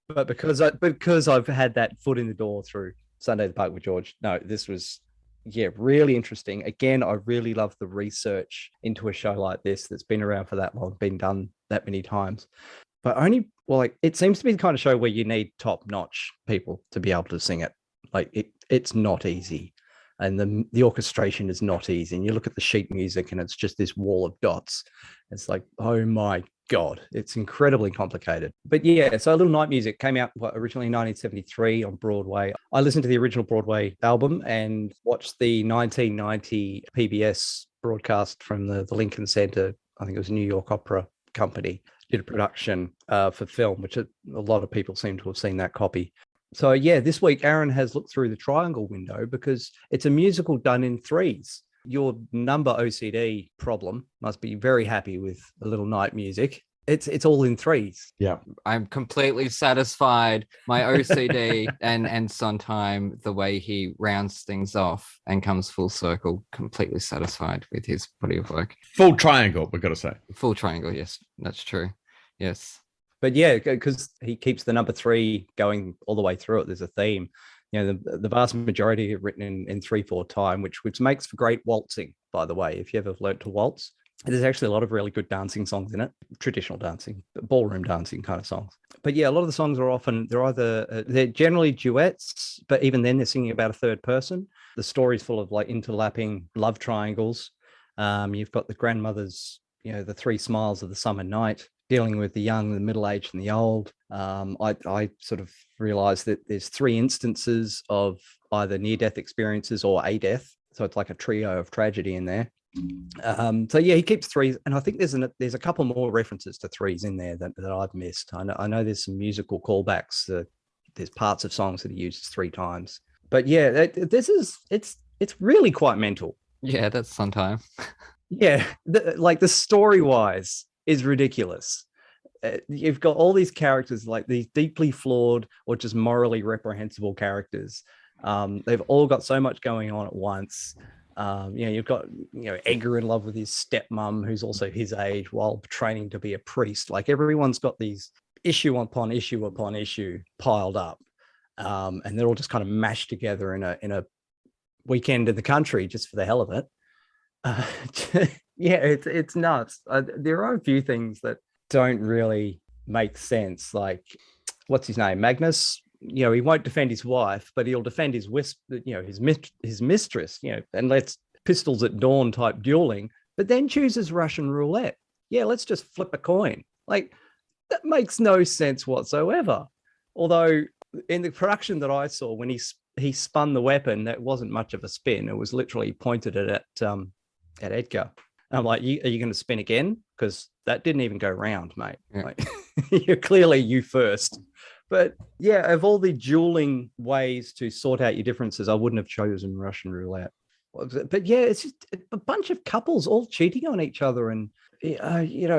But because I've had that foot in the door through Sunday in the Park with George, no, this was, really interesting. Again, I really love the research into a show like this that's been around for that long, been done that many times. But it seems to be the kind of show where you need top-notch people to be able to sing it. Like it's not easy. And the orchestration is not easy. And you look at the sheet music and it's just this wall of dots. It's like, oh my God, it's incredibly complicated. But yeah, so A Little Night Music came out originally in 1973 on Broadway. I listened to the original Broadway album and watched the 1990 PBS broadcast from the Lincoln Center. I think it was New York Opera Company did a production for film, which a lot of people seem to have seen that copy. So yeah, this week Aaron has looked through the triangle window because it's a musical done in threes. Your number OCD problem must be very happy with A Little Night Music. it's all in threes. Yeah. I'm completely satisfied. My OCD and Sondheim, the way he rounds things off and comes full circle, completely satisfied with his body of work. Full triangle, we've got to say. Full triangle, yes, that's true. Yes. But yeah, because he keeps the number three going all the way through it. There's a theme. You know, the vast majority are written in 3/4 time, which makes for great waltzing, by the way. If you ever learnt to waltz, there's actually a lot of really good dancing songs in it, traditional dancing, ballroom dancing kind of songs. But yeah, a lot of the songs are often, they're generally duets, but even then they're singing about a third person. The story's full of like interlapping love triangles. You've got the grandmother's, you know, the three smiles of the summer night, dealing with the young, the middle-aged, and the old. I sort of realized that there's three instances of either near-death experiences or a death. So it's like a trio of tragedy in there. So yeah, he keeps threes, and I think there's a couple more references to threes in there that I've missed. I know there's some musical callbacks. There's parts of songs that he uses 3 times. But yeah, it's really quite mental. Yeah, that's Sondheim. Yeah, the story-wise is ridiculous. You've got all these characters, like these deeply flawed or just morally reprehensible characters. They've all got so much going on at once. You've got, Edgar in love with his stepmom, who's also his age, while training to be a priest. Like everyone's got these issue upon issue upon issue piled up, and they're all just kind of mashed together in a weekend in the country just for the hell of it. Yeah, it's nuts. There are a few things that don't really make sense. Like, what's his name? Magnus. He won't defend his wife, but he'll defend his mistress. And lets pistols at dawn type dueling, but then chooses Russian roulette. Yeah, let's just flip a coin. Like, that makes no sense whatsoever. Although in the production that I saw, when he spun the weapon, that wasn't much of a spin. It was literally pointed at Edgar. I'm like, are you going to spin again? Because that didn't even go round, mate. Yeah. Like, you're clearly you first. But yeah, of all the dueling ways to sort out your differences, I wouldn't have chosen Russian roulette. But yeah, it's just a bunch of couples all cheating on each other and,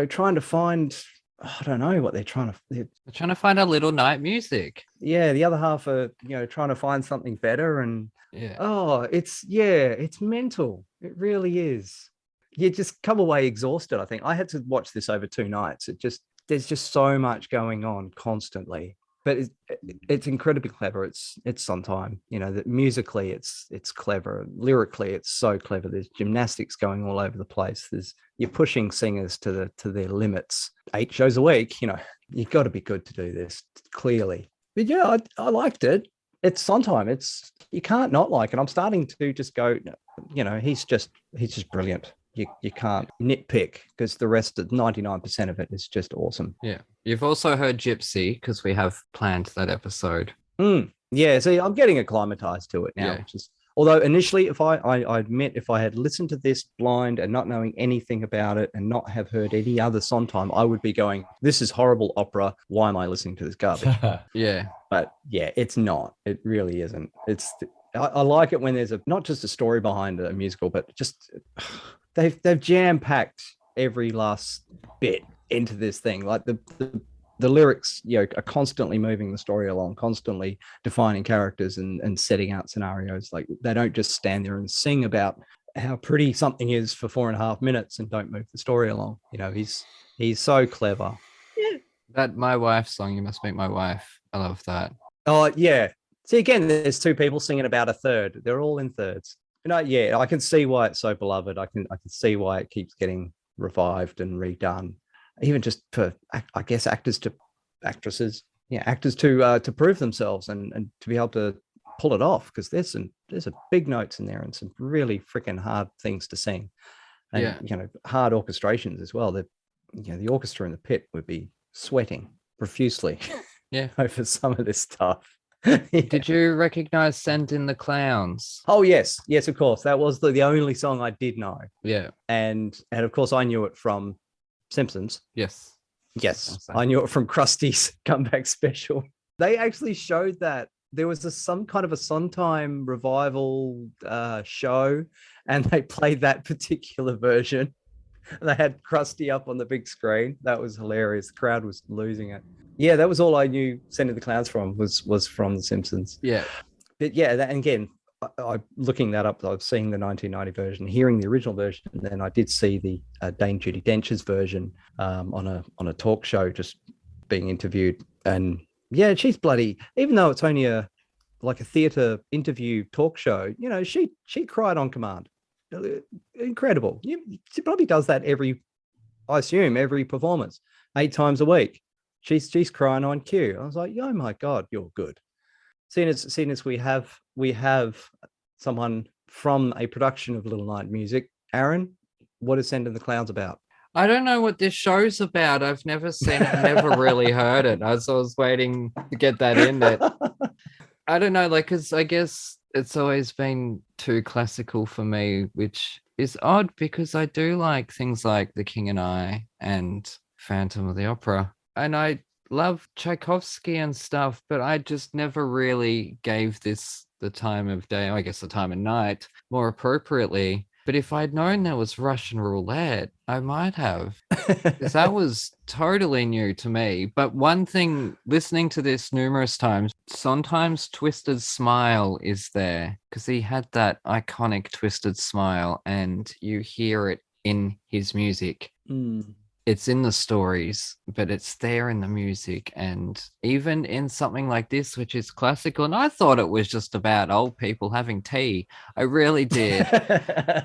trying to find, I don't know what they're trying to. They're trying to find a little night music. Yeah, the other half are, trying to find something better. And it's mental. It really is. You just come away exhausted. I think I had to watch this over 2 nights. There's just so much going on constantly. But it's incredibly clever. It's Sondheim. That musically it's clever. Lyrically, it's so clever. There's gymnastics going all over the place. You're pushing singers to their limits. 8 shows a week. You've got to be good to do this, clearly. But yeah, I liked it. It's Sondheim. You can't not like it. I'm starting to just go. He's just brilliant. You can't nitpick because the rest of 99% of it is just awesome. Yeah. You've also heard Gypsy because we have planned that episode. Yeah. See, I'm getting acclimatized to it now. Yeah. Although initially, I admit, if I had listened to this blind and not knowing anything about it and not have heard any other Sondheim, I would be going, this is horrible opera. Why am I listening to this garbage? Yeah. But yeah, it's not. It really isn't. I like it when there's not just a story behind a musical, but just... They've jam-packed every last bit into this thing. Like the lyrics, are constantly moving the story along, constantly defining characters and setting out scenarios. Like, they don't just stand there and sing about how pretty something is for 4.5 minutes and don't move the story along. He's so clever. Yeah. That My Wife song, You Must Meet My Wife. I love that. Oh yeah. See, again, there's 2 people singing about a third. They're all in thirds. I can see why it's so beloved. I can see why it keeps getting revived and redone, even just for, I guess, actors to prove themselves and to be able to pull it off, because there's some big notes in there and some really freaking hard things to sing, and hard orchestrations as well. That the orchestra in the pit would be sweating profusely, over some of this stuff. Yeah. Did you recognize Send in the Clowns? Oh yes, of course. That was the only song I did know. Yeah. And of course I knew it from Simpsons. Yes, I knew it from Krusty's comeback special. They actually showed that there was some kind of a Sondheim revival show, and they played that particular version. They had Krusty up on the big screen. That was hilarious. The crowd was losing it. Yeah, that was all I knew Send in the Clowns from was from The Simpsons. Yeah. But yeah, that, and again, I looking that up, I've seen the 1990 version, hearing the original version, and then I did see the Dame Judi Dench's version on a talk show, just being interviewed. And yeah, she's bloody, even though it's only a theater interview talk show, you know, she cried on command. Incredible. She probably does that I assume every performance, 8 times a week. She's crying on cue. I was like, oh my God, you're good. Seeing as we have someone from a production of Little Night Music, Aaron, what is Send in the Clowns about? I don't know what this show's about. I've never seen it, never really heard it. I was waiting to get that in there. I don't know, because I guess it's always been too classical for me, which is odd because I do like things like The King and I and Phantom of the Opera. And I love Tchaikovsky and stuff, but I just never really gave this the time of day, I guess the time of night, more appropriately. But if I'd known there was Russian roulette, I might have. Because that was totally new to me. But one thing, listening to this numerous times, sometimes Twisted Smile is there because he had that iconic Twisted Smile and you hear it in his music. It's in the stories, but it's there in the music. And even in something like this, which is classical, and I thought it was just about old people having tea. I really did.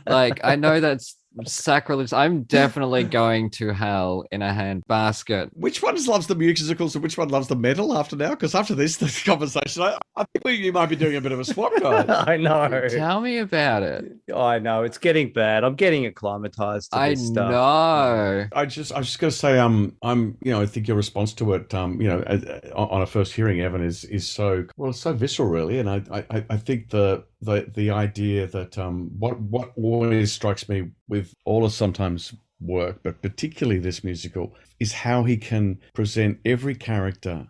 I know that's sacrilege. I'm definitely going to hell in a handbasket. Which one loves the musicals and which one loves the metal after now? Because after this conversation, I think you might be doing a bit of a swap, guys. I know. Tell me about it. I know. It's getting bad. I'm getting acclimatized to this stuff. I know. I was just going to say, I think your response to it, on a first hearing, Evan, is so, well, it's so visceral, really. And I think the idea that what always strikes me with all of Sometimes work, but particularly this musical, is how he can present every character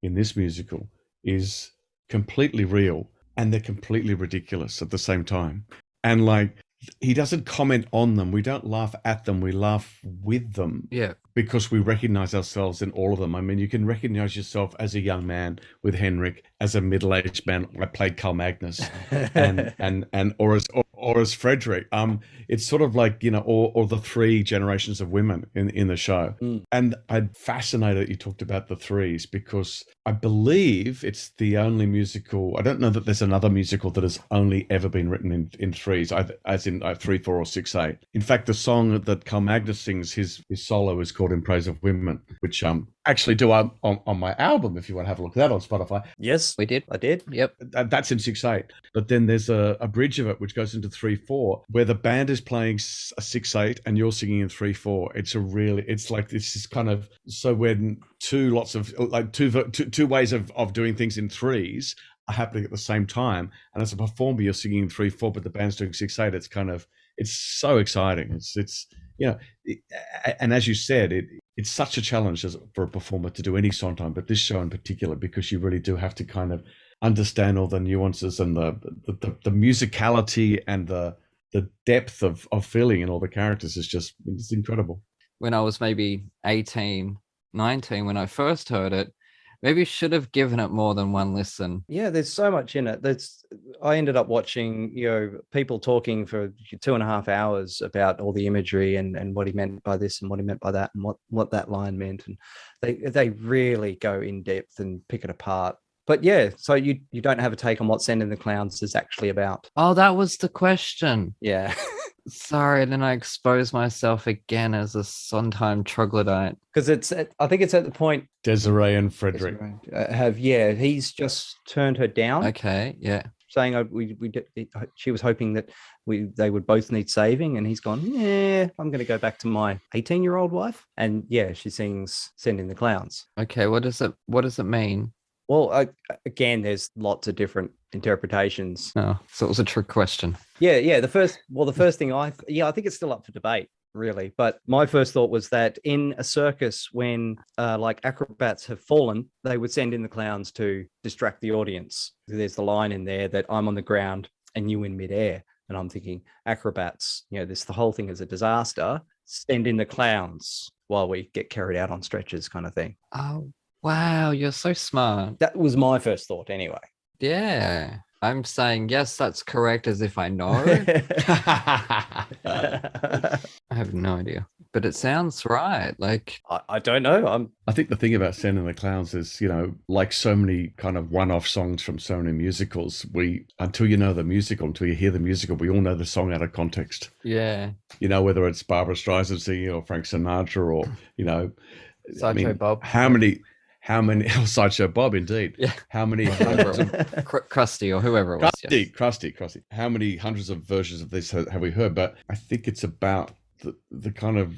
in this musical is completely real and they're completely ridiculous at the same time. And he doesn't comment on them. We don't laugh at them. We laugh with them. Yeah. Because we recognize ourselves in all of them. I mean, you can recognize yourself as a young man with Henrik, as a middle-aged man. I played Carl Magnus, or as Frederick. It's sort of like, or the 3 generations of women in the show. And I'm fascinated that you talked about the 3s because I believe it's the only musical. I don't know that there's another musical that has only ever been written in 3s, as in 3, 4, or 6, 8. In fact, the song that Carl Magnus sings, his solo, is called In Praise of Women, which actually do on my album, if you want to have a look at that on Spotify. Yes, we did. I did. Yep. That's in 6, 8. But then there's a bridge of it which goes into 3, 4, where the band is playing a 6, 8 and you're singing in 3, 4. It's like this is kind of, so when two ways of doing things in 3s are happening at the same time, and as a performer you're singing in 3, 4, but the band's doing 6, 8. It's so exciting. It's and as you said, it's such a challenge for a performer to do any Sondheim, but this show in particular, because you really do have to kind of understand all the nuances and the musicality and the depth of feeling in all the characters it's incredible. When I was maybe 18, 19, when I first heard it, maybe should have given it more than one listen. Yeah, there's so much in it. I ended up watching, people talking for 2.5 hours about all the imagery and what he meant by this and what he meant by that and what that line meant. And they really go in depth and pick it apart. But yeah, so you don't have a take on what Send in the Clowns is actually about. Oh, that was the question. Yeah. Sorry, then I exposed myself again as a Sondheim troglodyte. Because I think it's at the point Desiree and Frederick he's just turned her down. Okay, yeah. Saying she was hoping that they would both need saving, and he's gone, yeah, I'm going to go back to my 18-year-old wife. And yeah, she sings Send in the Clowns. Okay, what does it mean? Well, again, there's lots of different interpretations. Oh, so it was a trick question. Yeah. The first thing I think it's still up for debate, really. But my first thought was that in a circus, when acrobats have fallen, they would send in the clowns to distract the audience. There's the line in there that I'm on the ground and you in midair. And I'm thinking acrobats, the whole thing is a disaster. send in the clowns while we get carried out on stretchers kind of thing. Oh, wow. You're so smart. That was my first thought anyway. Yeah. I'm saying, yes, that's correct, as if I know. I have no idea. But it sounds right. Like, I don't know. I think the thing about Send in the Clowns is, like so many kind of one-off songs from so many musicals, until you know the musical, until you hear the musical, we all know the song out of context. yeah. Whether it's Barbara Streisand singing or Frank Sinatra or, Sideshow Bob. How many Sideshow Bob, indeed. Yeah. How many Whoever Krusty or whoever it was. Krusty. How many hundreds of versions of this have we heard? But I think it's about the kind of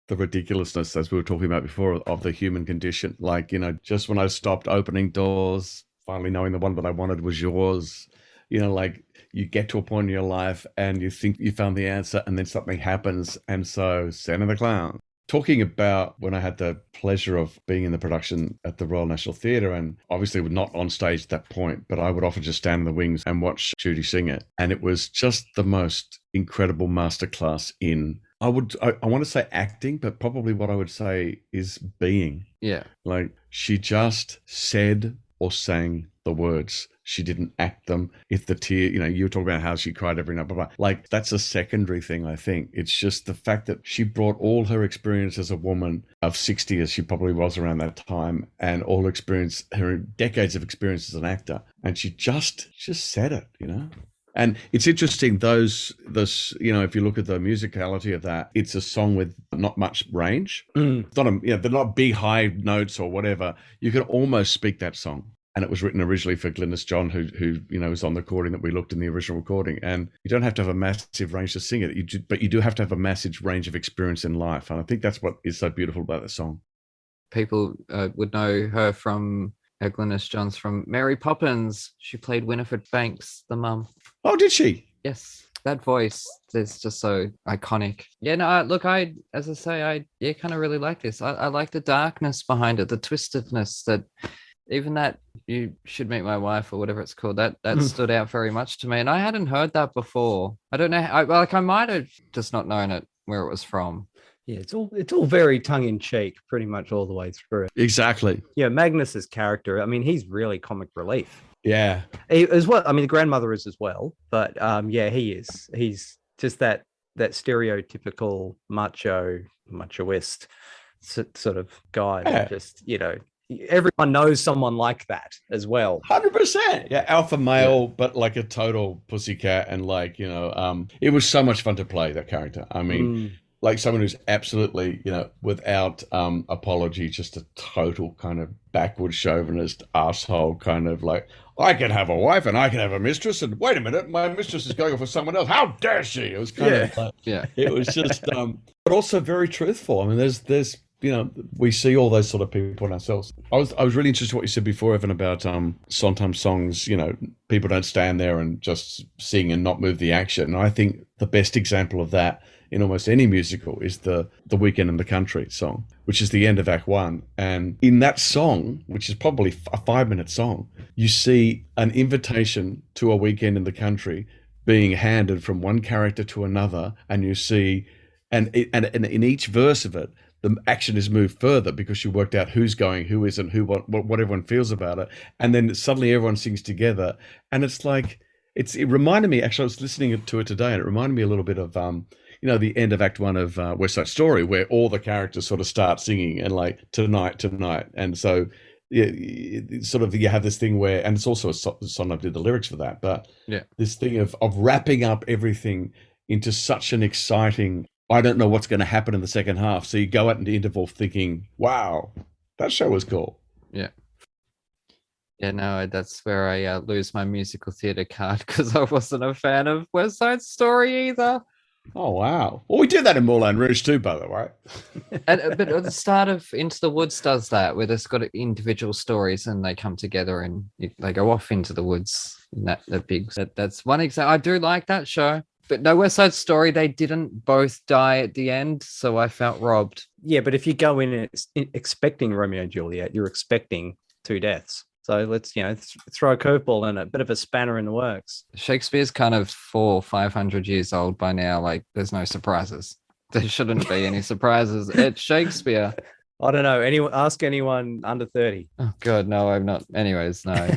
the ridiculousness, as we were talking about before, of the human condition. Like, just when I stopped opening doors, finally knowing the one that I wanted was yours, like you get to a point in your life and you think you found the answer and then something happens. And so Send in the Clown. Talking about when I had the pleasure of being in the production at the Royal National Theatre, and obviously not on stage at that point, but I would often just stand in the wings and watch Judi sing it. And it was just the most incredible masterclass in, I want to say acting, but probably what I would say is being. Yeah. Like she just said or sang the words. She didn't act them. If the tear, you were talking about how she cried every night, blah, blah. Like that's a secondary thing, I think. It's just the fact that she brought all her experience as a woman of 60, as she probably was around that time, and all her decades of experience as an actor. And she just said it, And it's interesting, if you look at the musicality of that, it's a song with not much range. It's not they're not big high notes or whatever. You can almost speak that song. And it was written originally for Glynis John, who was on the recording that we looked in the original recording. And you don't have to have a massive range to sing it, but you do have to have a massive range of experience in life. And I think that's what is so beautiful about the song. People would know her from Glynis Johns from Mary Poppins. She played Winifred Banks, the mum. Oh, did she? Yes. That voice is just so iconic. Yeah, no, look, I kind of really like this. I like the darkness behind it, the twistedness that... Even that You Should Meet My Wife or whatever it's called, that stood out very much to me. And I hadn't heard that before. I don't know. I might have just not known it where it was from. Yeah, it's all very tongue-in-cheek pretty much all the way through. Exactly. Yeah, Magnus's character, I mean, he's really comic relief. Yeah. He, as well. I mean, the grandmother is as well. But yeah, he is. He's just that stereotypical machoist sort of guy. Yeah. That just, everyone knows someone like that as well. 100%. Yeah, alpha male, but like a total pussycat, and it was so much fun to play that character. I mean, like someone who's absolutely, without apology, just a total kind of backward chauvinist asshole, kind of like, I can have a wife and I can have a mistress, and wait a minute, my mistress is going off with somemeone else. How dare she? It was kind of like, it was just, but also very truthful. I mean, there's we see all those sort of people in ourselves. I was really interested in what you said before, Evan, about sometimes songs, people don't stand there and just sing and not move the action. And I think the best example of that in almost any musical is the Weekend in the Country song, which is the end of Act 1. And in that song, which is probably a 5-minute song, you see an invitation to a weekend in the country being handed from one character to another, and you see, and in each verse of it, the action is moved further because you worked out who's going, who isn't, what everyone feels about it. And then suddenly everyone sings together. And it's like, it reminded me, actually, I was listening to it today, and it reminded me a little bit of, the end of Act 1 of West Side Story, where all the characters sort of start singing and like, tonight. And so you have this thing where, and it's also a song I did the lyrics for that, but this thing of wrapping up everything into such an exciting, I don't know what's going to happen in the second half. So you go out into interval thinking, wow, that show was cool. Yeah. Yeah, no, that's where I lose my musical theatre card, because I wasn't a fan of West Side Story either. Oh, wow. Well, we did that in Moulin Rouge too, by the way. But at the start of Into the Woods does that, where there's got individual stories and they come together and they go off into the woods. And that's one example. I do like that show. But no, West Side Story, they didn't both die at the end, so I felt robbed. Yeah, but if you go in expecting Romeo and Juliet, you're expecting two deaths. So let's, throw a curveball in, a bit of a spanner in the works. Shakespeare's kind of 400 or 500 years old by now. Like, there's no surprises. There shouldn't be any surprises. It's Shakespeare. I don't know. Ask anyone under 30. Oh God, no, I'm not. Anyways, no.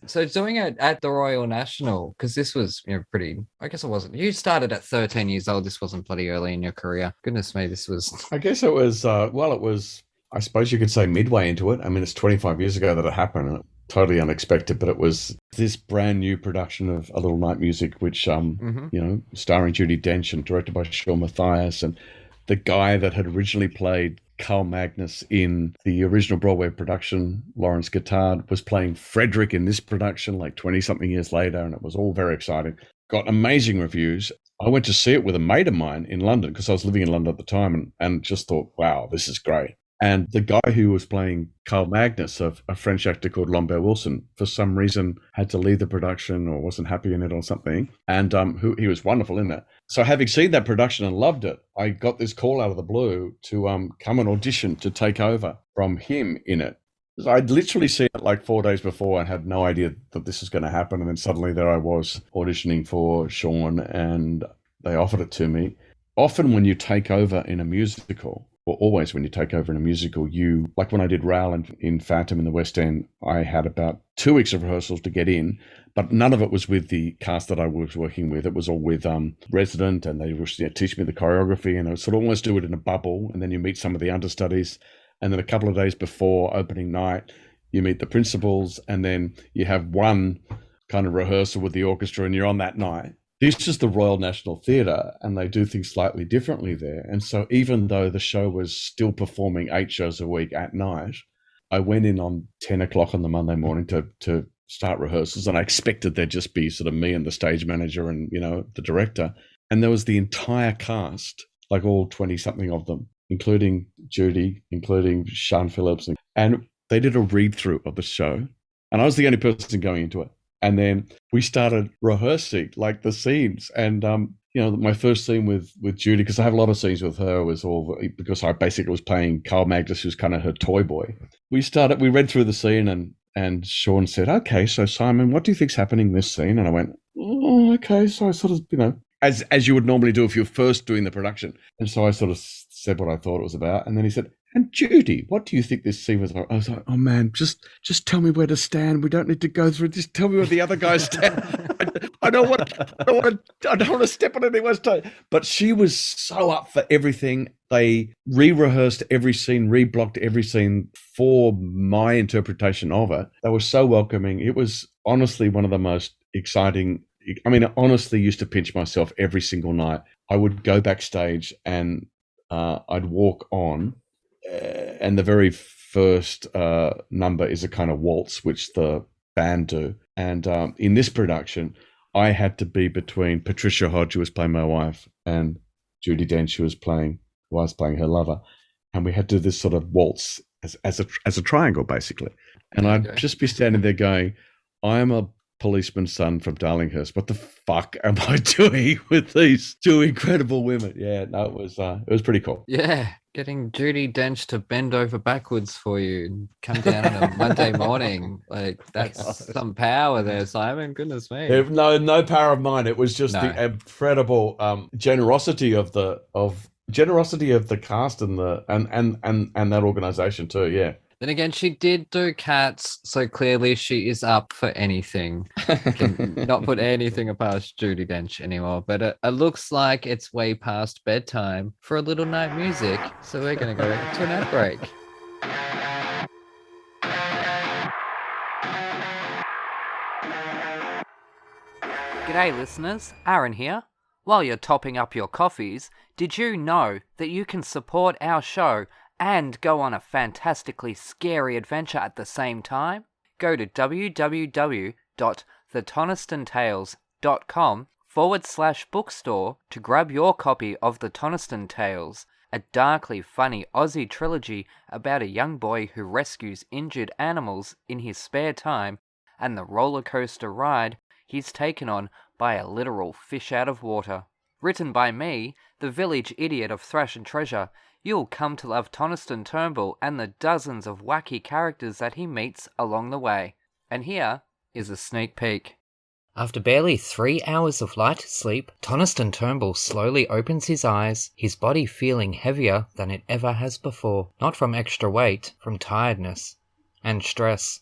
So doing it at the Royal National, because this was, pretty. I guess it wasn't. You started at 13 years old. This wasn't bloody early in your career. Goodness me, this was. I guess it was. It was. I suppose you could say midway into it. I mean, it's 25 years ago that it happened. And totally unexpected, but it was this brand new production of A Little Night Music, which, starring Judi Dench and directed by Sean Matthias, and the guy that had originally played Carl Magnus in the original Broadway production, Lawrence Guittard, was playing Frederick in this production like 20-something years later, and it was all very exciting. Got amazing reviews. I went to see it with a mate of mine in London because I was living in London at the time and just thought, wow, this is great. And the guy who was playing Carl Magnus, a French actor called Lambert Wilson, for some reason had to leave the production or wasn't happy in it or something. And he was wonderful in that. So having seen that production and loved it, I got this call out of the blue to come and audition to take over from him in it. I'd literally seen it like 4 days before and had no idea that this was going to happen. And then suddenly there I was auditioning for Sean and they offered it to me. Often when you take over in a musical, or always when you take over in a musical, like when I did Raoul in Phantom in the West End, I had about 2 weeks of rehearsals to get in, but none of it was with the cast that I was working with. It was all with resident, and they would teach me the choreography, and I would sort of almost do it in a bubble, and then you meet some of the understudies, and then a couple of days before opening night, you meet the principals, and then you have one kind of rehearsal with the orchestra, and you're on that night. This is the Royal National Theatre, and they do things slightly differently there. And so even though the show was still performing 8 shows a week at night, I went in on 10 o'clock on the Monday morning to start rehearsals, and I expected there'd just be sort of me and the stage manager and, the director. And there was the entire cast, like all 20-something of them, including Judi, including Sean Phillips. And they did a read-through of the show, and I was the only person going into it. And then we started rehearsing like the scenes. And, my first scene with Judi, because I have a lot of scenes with her, was all because I basically was playing Carl Magnus, who's kind of her toy boy. We read through the scene and Sean said, okay, so Simon, what do you think's happening in this scene? And I went, oh, okay. So I sort of, as you would normally do if you're first doing the production. And so I sort of said what I thought it was about. And then he said, and Judi, what do you think this scene was about? I was like, oh man, just tell me where to stand. We don't need to go through. Just tell me where the other guys stand. I don't want to step on anyone's toe. But she was so up for everything. They re-rehearsed every scene, re-blocked every scene for my interpretation of it. They were so welcoming. It was honestly one of the most exciting. I mean, I honestly used to pinch myself every single night. I would go backstage and I'd walk on. And the very first number is a kind of waltz, which the band do. And in this production, I had to be between Patricia Hodge, who was playing my wife, and Judi Dench, who was playing her lover. And we had to do this sort of waltz as a triangle, basically. And I'd just be standing there going, I'm a policeman's son from Darlinghurst. What the fuck am I doing with these two incredible women? Yeah, no, it was pretty cool. Yeah, getting Judi Dench to bend over backwards for you and come down on a Monday morning, like that's some power there, Simon. Goodness me. No power of mine. It was just the incredible generosity of the cast and that organization too. Yeah. Then again, she did do Cats, so clearly she is up for anything. Can not put anything past Judi Dench anymore. But it looks like it's way past bedtime for A Little Night Music, so we're going to go to an ad break. G'day listeners, Aaron here. While you're topping up your coffees, did you know that you can support our show and go on a fantastically scary adventure at the same time? Go to www.thetonistonTales.com/bookstore to grab your copy of The Toniston Tales, a darkly funny Aussie trilogy about a young boy who rescues injured animals in his spare time and the roller coaster ride he's taken on by a literal fish out of water. Written by me, the village idiot of Thrash and Treasure, you'll come to love Toniston Turnbull and the dozens of wacky characters that he meets along the way. And here is a sneak peek. After barely 3 hours of light sleep, Toniston Turnbull slowly opens his eyes, his body feeling heavier than it ever has before. Not from extra weight, from tiredness and stress.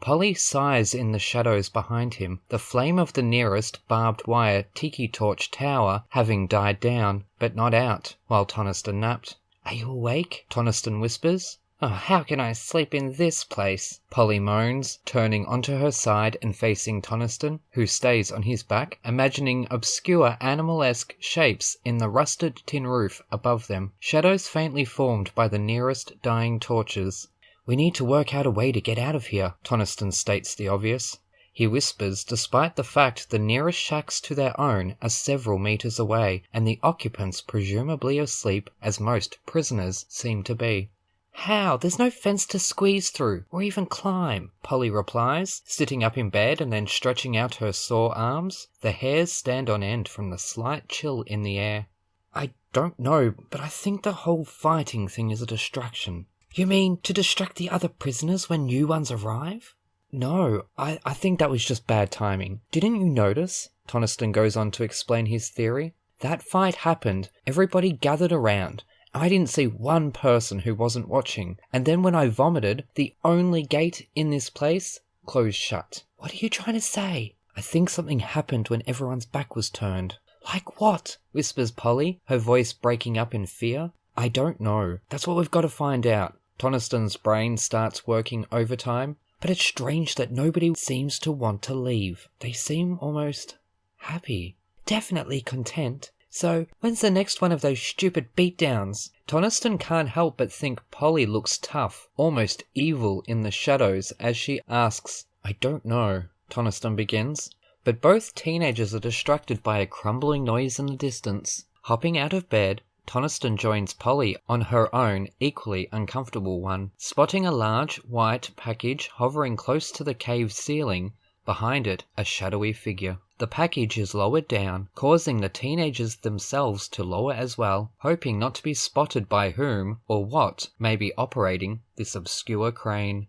Polly sighs in the shadows behind him, the flame of the nearest barbed wire tiki torch tower having died down, but not out, while Toniston napped. "Are you awake?" Toniston whispers. "Oh, how can I sleep in this place?" Polly moans, turning onto her side and facing Toniston, who stays on his back, imagining obscure animal-esque shapes in the rusted tin roof above them, shadows faintly formed by the nearest dying torches. "We need to work out a way to get out of here," Toniston states the obvious. He whispers, despite the fact the nearest shacks to their own are several meters away, and the occupants presumably asleep, as most prisoners seem to be. "How? There's no fence to squeeze through, or even climb," Polly replies, sitting up in bed and then stretching out her sore arms. The hairs stand on end from the slight chill in the air. "I don't know, but I think the whole fighting thing is a distraction." "You mean to distract the other prisoners when new ones arrive?" "No, I think that was just bad timing. Didn't you notice?" Toniston goes on to explain his theory. "That fight happened, everybody gathered around. I didn't see one person who wasn't watching, and then when I vomited, the only gate in this place closed shut." "What are you trying to say?" "I think something happened when everyone's back was turned." "Like what?" whispers Polly, her voice breaking up in fear. "I don't know. That's what we've got to find out." Toniston's brain starts working overtime. "But it's strange that nobody seems to want to leave. They seem almost happy. Definitely content. So, when's the next one of those stupid beatdowns?" Toniston can't help but think Polly looks tough, almost evil in the shadows as she asks. "I don't know," Toniston begins. But both teenagers are distracted by a crumbling noise in the distance. Hopping out of bed, Toniston joins Polly on her own, equally uncomfortable one, spotting a large, white package hovering close to the cave ceiling, behind it a shadowy figure. The package is lowered down, causing the teenagers themselves to lower as well, hoping not to be spotted by whom or what may be operating this obscure crane.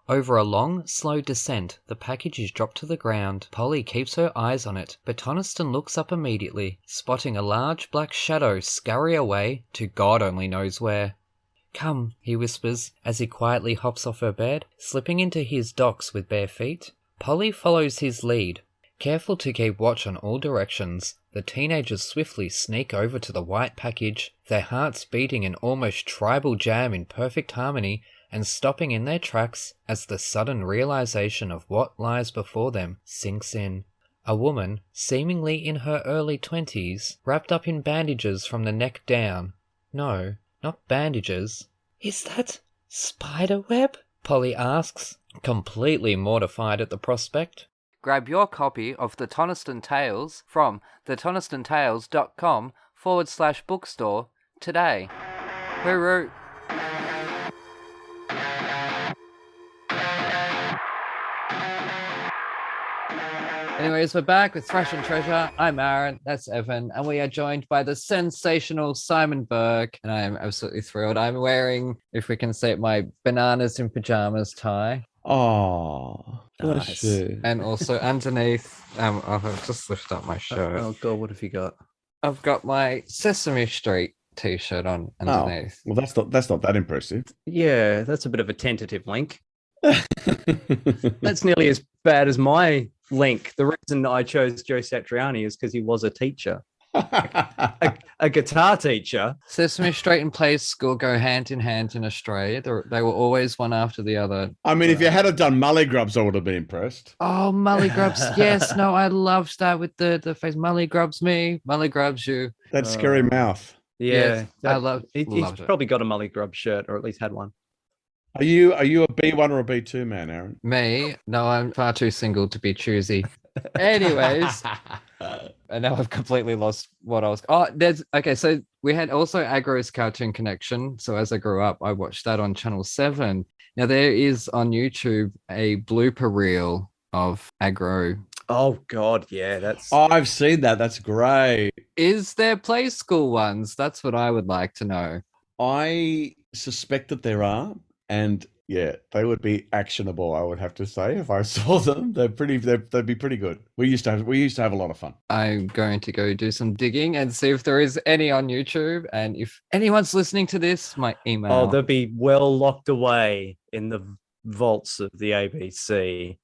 Over a long, slow descent, the package is dropped to the ground. Polly keeps her eyes on it, but Toniston looks up immediately, spotting a large black shadow scurry away to God only knows where. "Come," he whispers, as he quietly hops off her bed, slipping into his docks with bare feet. Polly follows his lead. Careful to keep watch on all directions, the teenagers swiftly sneak over to the white package, their hearts beating an almost tribal jam in perfect harmony, and stopping in their tracks as the sudden realization of what lies before them sinks in. A woman, seemingly in her early 20s, wrapped up in bandages from the neck down. No, not bandages. "Is that spider web?" Polly asks, completely mortified at the prospect. Grab your copy of The Toniston Tales from thetonistonTales.com/bookstore today. Hooroo! Anyways, we're back with Thrash and Treasure. I'm Aaron, that's Evan, and we are joined by the sensational Simon Burke, and I am absolutely thrilled. I'm wearing, if we can say it, my bananas in pajamas tie. Oh, Nice. And also underneath, I'll just lift up my shirt. Oh God, what have you got? I've got my Sesame Street t-shirt on underneath. Well, that's not that impressive. Yeah, that's a bit of a tentative link. That's nearly as bad as my link. The reason I chose Joe Satriani is because he was a teacher, a guitar teacher. Sesame Street and Play School go hand in hand in Australia. They were always one after the other. I mean, if you had done Mullygrubs, I would have been impressed. Oh, Mullygrubs. Yes, no, I loved that with the face. Mullygrubs me, Mullygrubs you. That scary mouth. Yeah, I loved He's it. probably got a Mully Grub shirt, or at least had one. Are you a B1 or a B2 man, Aaron? Me? No, I'm far too single to be choosy. Anyways, and now I've completely lost what I was. Oh, okay. So we had also Agro's Cartoon Connection. So as I grew up, I watched that on Channel 7. Now there is on YouTube a blooper reel of Agro. Oh God, yeah, that's. Oh, I've seen that. That's great. Is there play school ones? That's what I would like to know. I suspect that there are, and they would be actionable. I would have to say if I saw them, they'd be pretty good. We used to have a lot of fun. I'm going to go do some digging and see if there is any on YouTube. And if anyone's listening to this, my email. Oh, they'll be well locked away in the vaults of the ABC,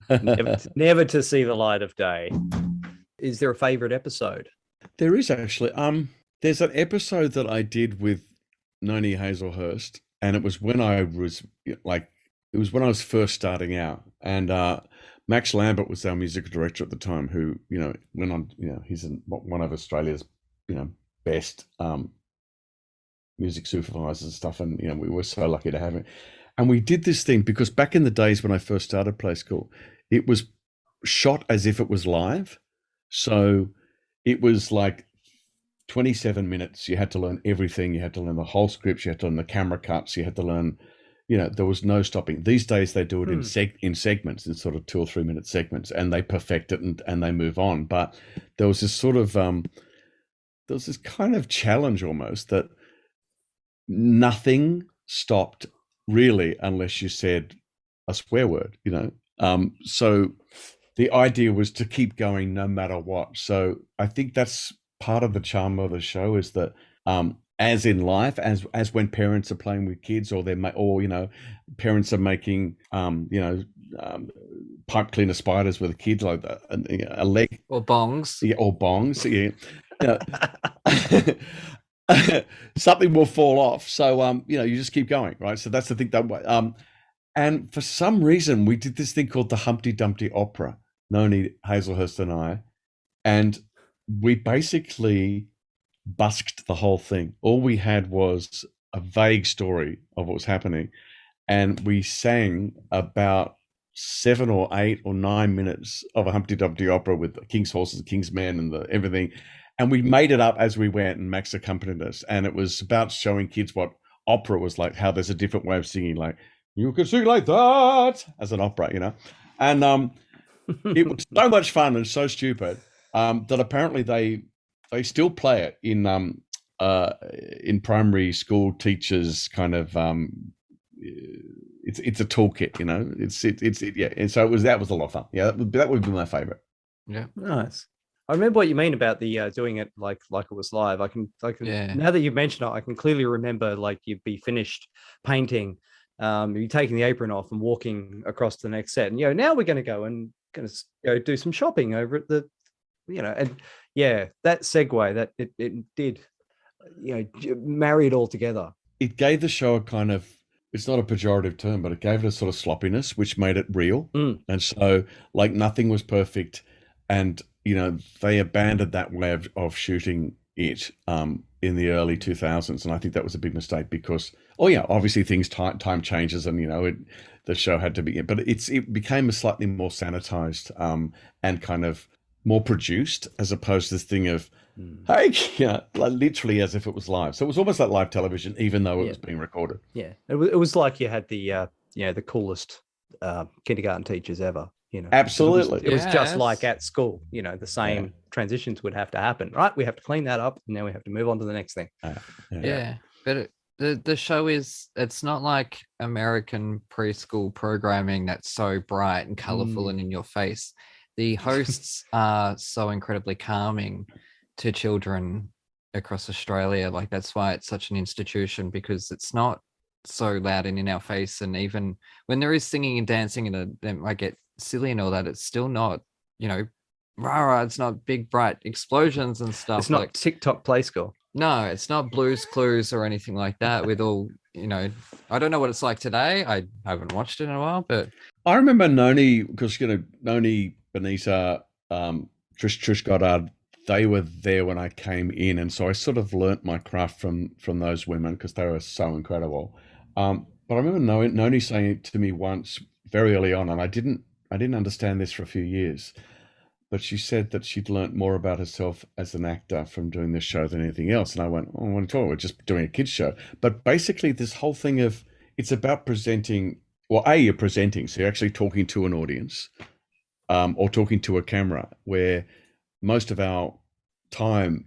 never to see the light of day. Is there a favorite episode? There is actually. There's an episode that I did with Noni Hazelhurst, and it was when I was first starting out, and Max Lambert was our musical director at the time, who went on. He's one of Australia's best music supervisors and stuff, and we were so lucky to have him. And we did this thing because back in the days when I first started Play School, it was shot as if it was live. So it was like 27 minutes. You had to learn everything. You had to learn the whole scripts. You had to learn the camera cuts. You had to learn, there was no stopping. These days they do it in segments, in sort of 2 or 3 minute segments, and they perfect it and they move on. But there was this sort of, there was this kind of challenge almost that nothing stopped really unless you said a swear word, so the idea was to keep going no matter what. So I think that's part of the charm of the show, is that as in life, as when parents are playing with kids, or parents are making pipe cleaner spiders with a kid, like a leg or bongs, something will fall off. So you just keep going, right? So that's the thing that and for some reason we did this thing called the Humpty Dumpty Opera, Noni Hazelhurst and I, and we basically busked the whole thing. All we had was a vague story of what was happening, and we sang about 7 or 8 or 9 minutes of a Humpty Dumpty opera with the King's horses, the King's men, and everything. And we made it up as we went, and Max accompanied us. And it was about showing kids what opera was like, how there's a different way of singing, like, you can sing like that as an opera, And it was so much fun and so stupid that apparently they still play it in primary school teachers kind of, it's a toolkit, And so that was a lot of fun. Yeah, that would be my favorite. Yeah. Nice. I remember what you mean about the doing it like it was live. I can now that you've mentioned it, I can clearly remember like you'd be finished painting, you're taking the apron off and walking across to the next set, and now we're going to go and do some shopping over at the, and that segue that it did, marry it all together. It gave the show a kind of, it's not a pejorative term, but it gave it a sort of sloppiness, which made it real. And so like nothing was perfect, and they abandoned that way of shooting it in the early 2000s, and I think that was a big mistake because obviously things time changes, and the show had to be, but it became a slightly more sanitized and kind of more produced, as opposed to this thing of hey, like literally as if it was live. So it was almost like live television, even though it was being recorded. Yeah, it was like you had the the coolest kindergarten teachers ever. Absolutely. It was just like at school, the same transitions would have to happen, right? We have to clean that up, and now we have to move on to the next thing. But the show it's not like American preschool programming that's so bright and colorful and in your face. The hosts are so incredibly calming to children across Australia. Like that's why it's such an institution, because it's not so loud and in our face. And even when there is singing and dancing and I get silly and all that, it's still not, rah, it's not big bright explosions and stuff. It's not like TikTok Play School. No, it's not Blue's Clues or anything like that with all, I don't know what it's like today. I haven't watched it in a while, but I remember Noni, because Noni, Benita, Trish Goddard, they were there when I came in, and so I sort of learnt my craft from those women because they were so incredible. But I remember Noni saying it to me once very early on, and I didn't understand this for a few years, but she said that she'd learnt more about herself as an actor from doing this show than anything else. And I went, oh, what are you talking about? We're just doing a kids show. But basically this whole thing of, it's about presenting, well, you're presenting, so you're actually talking to an audience, or talking to a camera, where most of our time,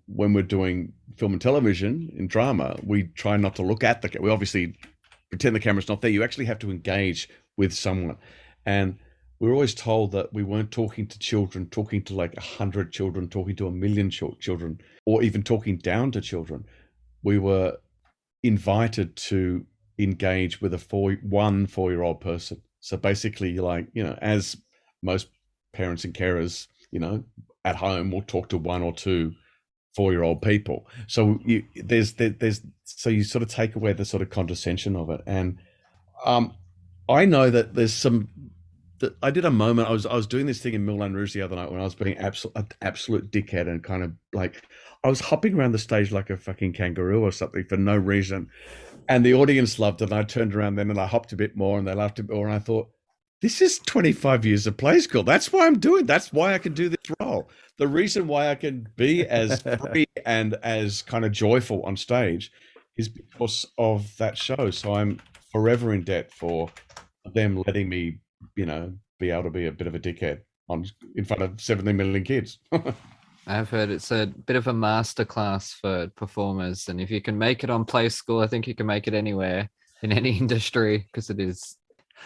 when we're doing film and television in drama, we try not to look at we obviously pretend the camera's not there. You actually have to engage with someone. And we were always told that we weren't talking to children, talking to like 100 children, talking to 1 million children, or even talking down to children. We were invited to engage with one 4-year-old person. So basically, like, as most parents and carers, at home will talk to 1 or 2 4-year-old people. So so you sort of take away the sort of condescension of it. And I know that there's I did a moment. I was doing this thing in Moulin Rouge the other night when I was being absolute dickhead and kind of like I was hopping around the stage like a fucking kangaroo or something for no reason, and the audience loved it. And I turned around then and I hopped a bit more and they laughed a bit more. And I thought, this is 25 years of play school. That's why I'm doing. That's why I can do this role. The reason why I can be as free and as kind of joyful on stage is because of that show. So I'm forever in debt for them letting me, be able to be a bit of a dickhead in front of 17 million kids. I've heard it's a bit of a masterclass for performers. And if you can make it on Play School, I think you can make it anywhere in any industry, because it is.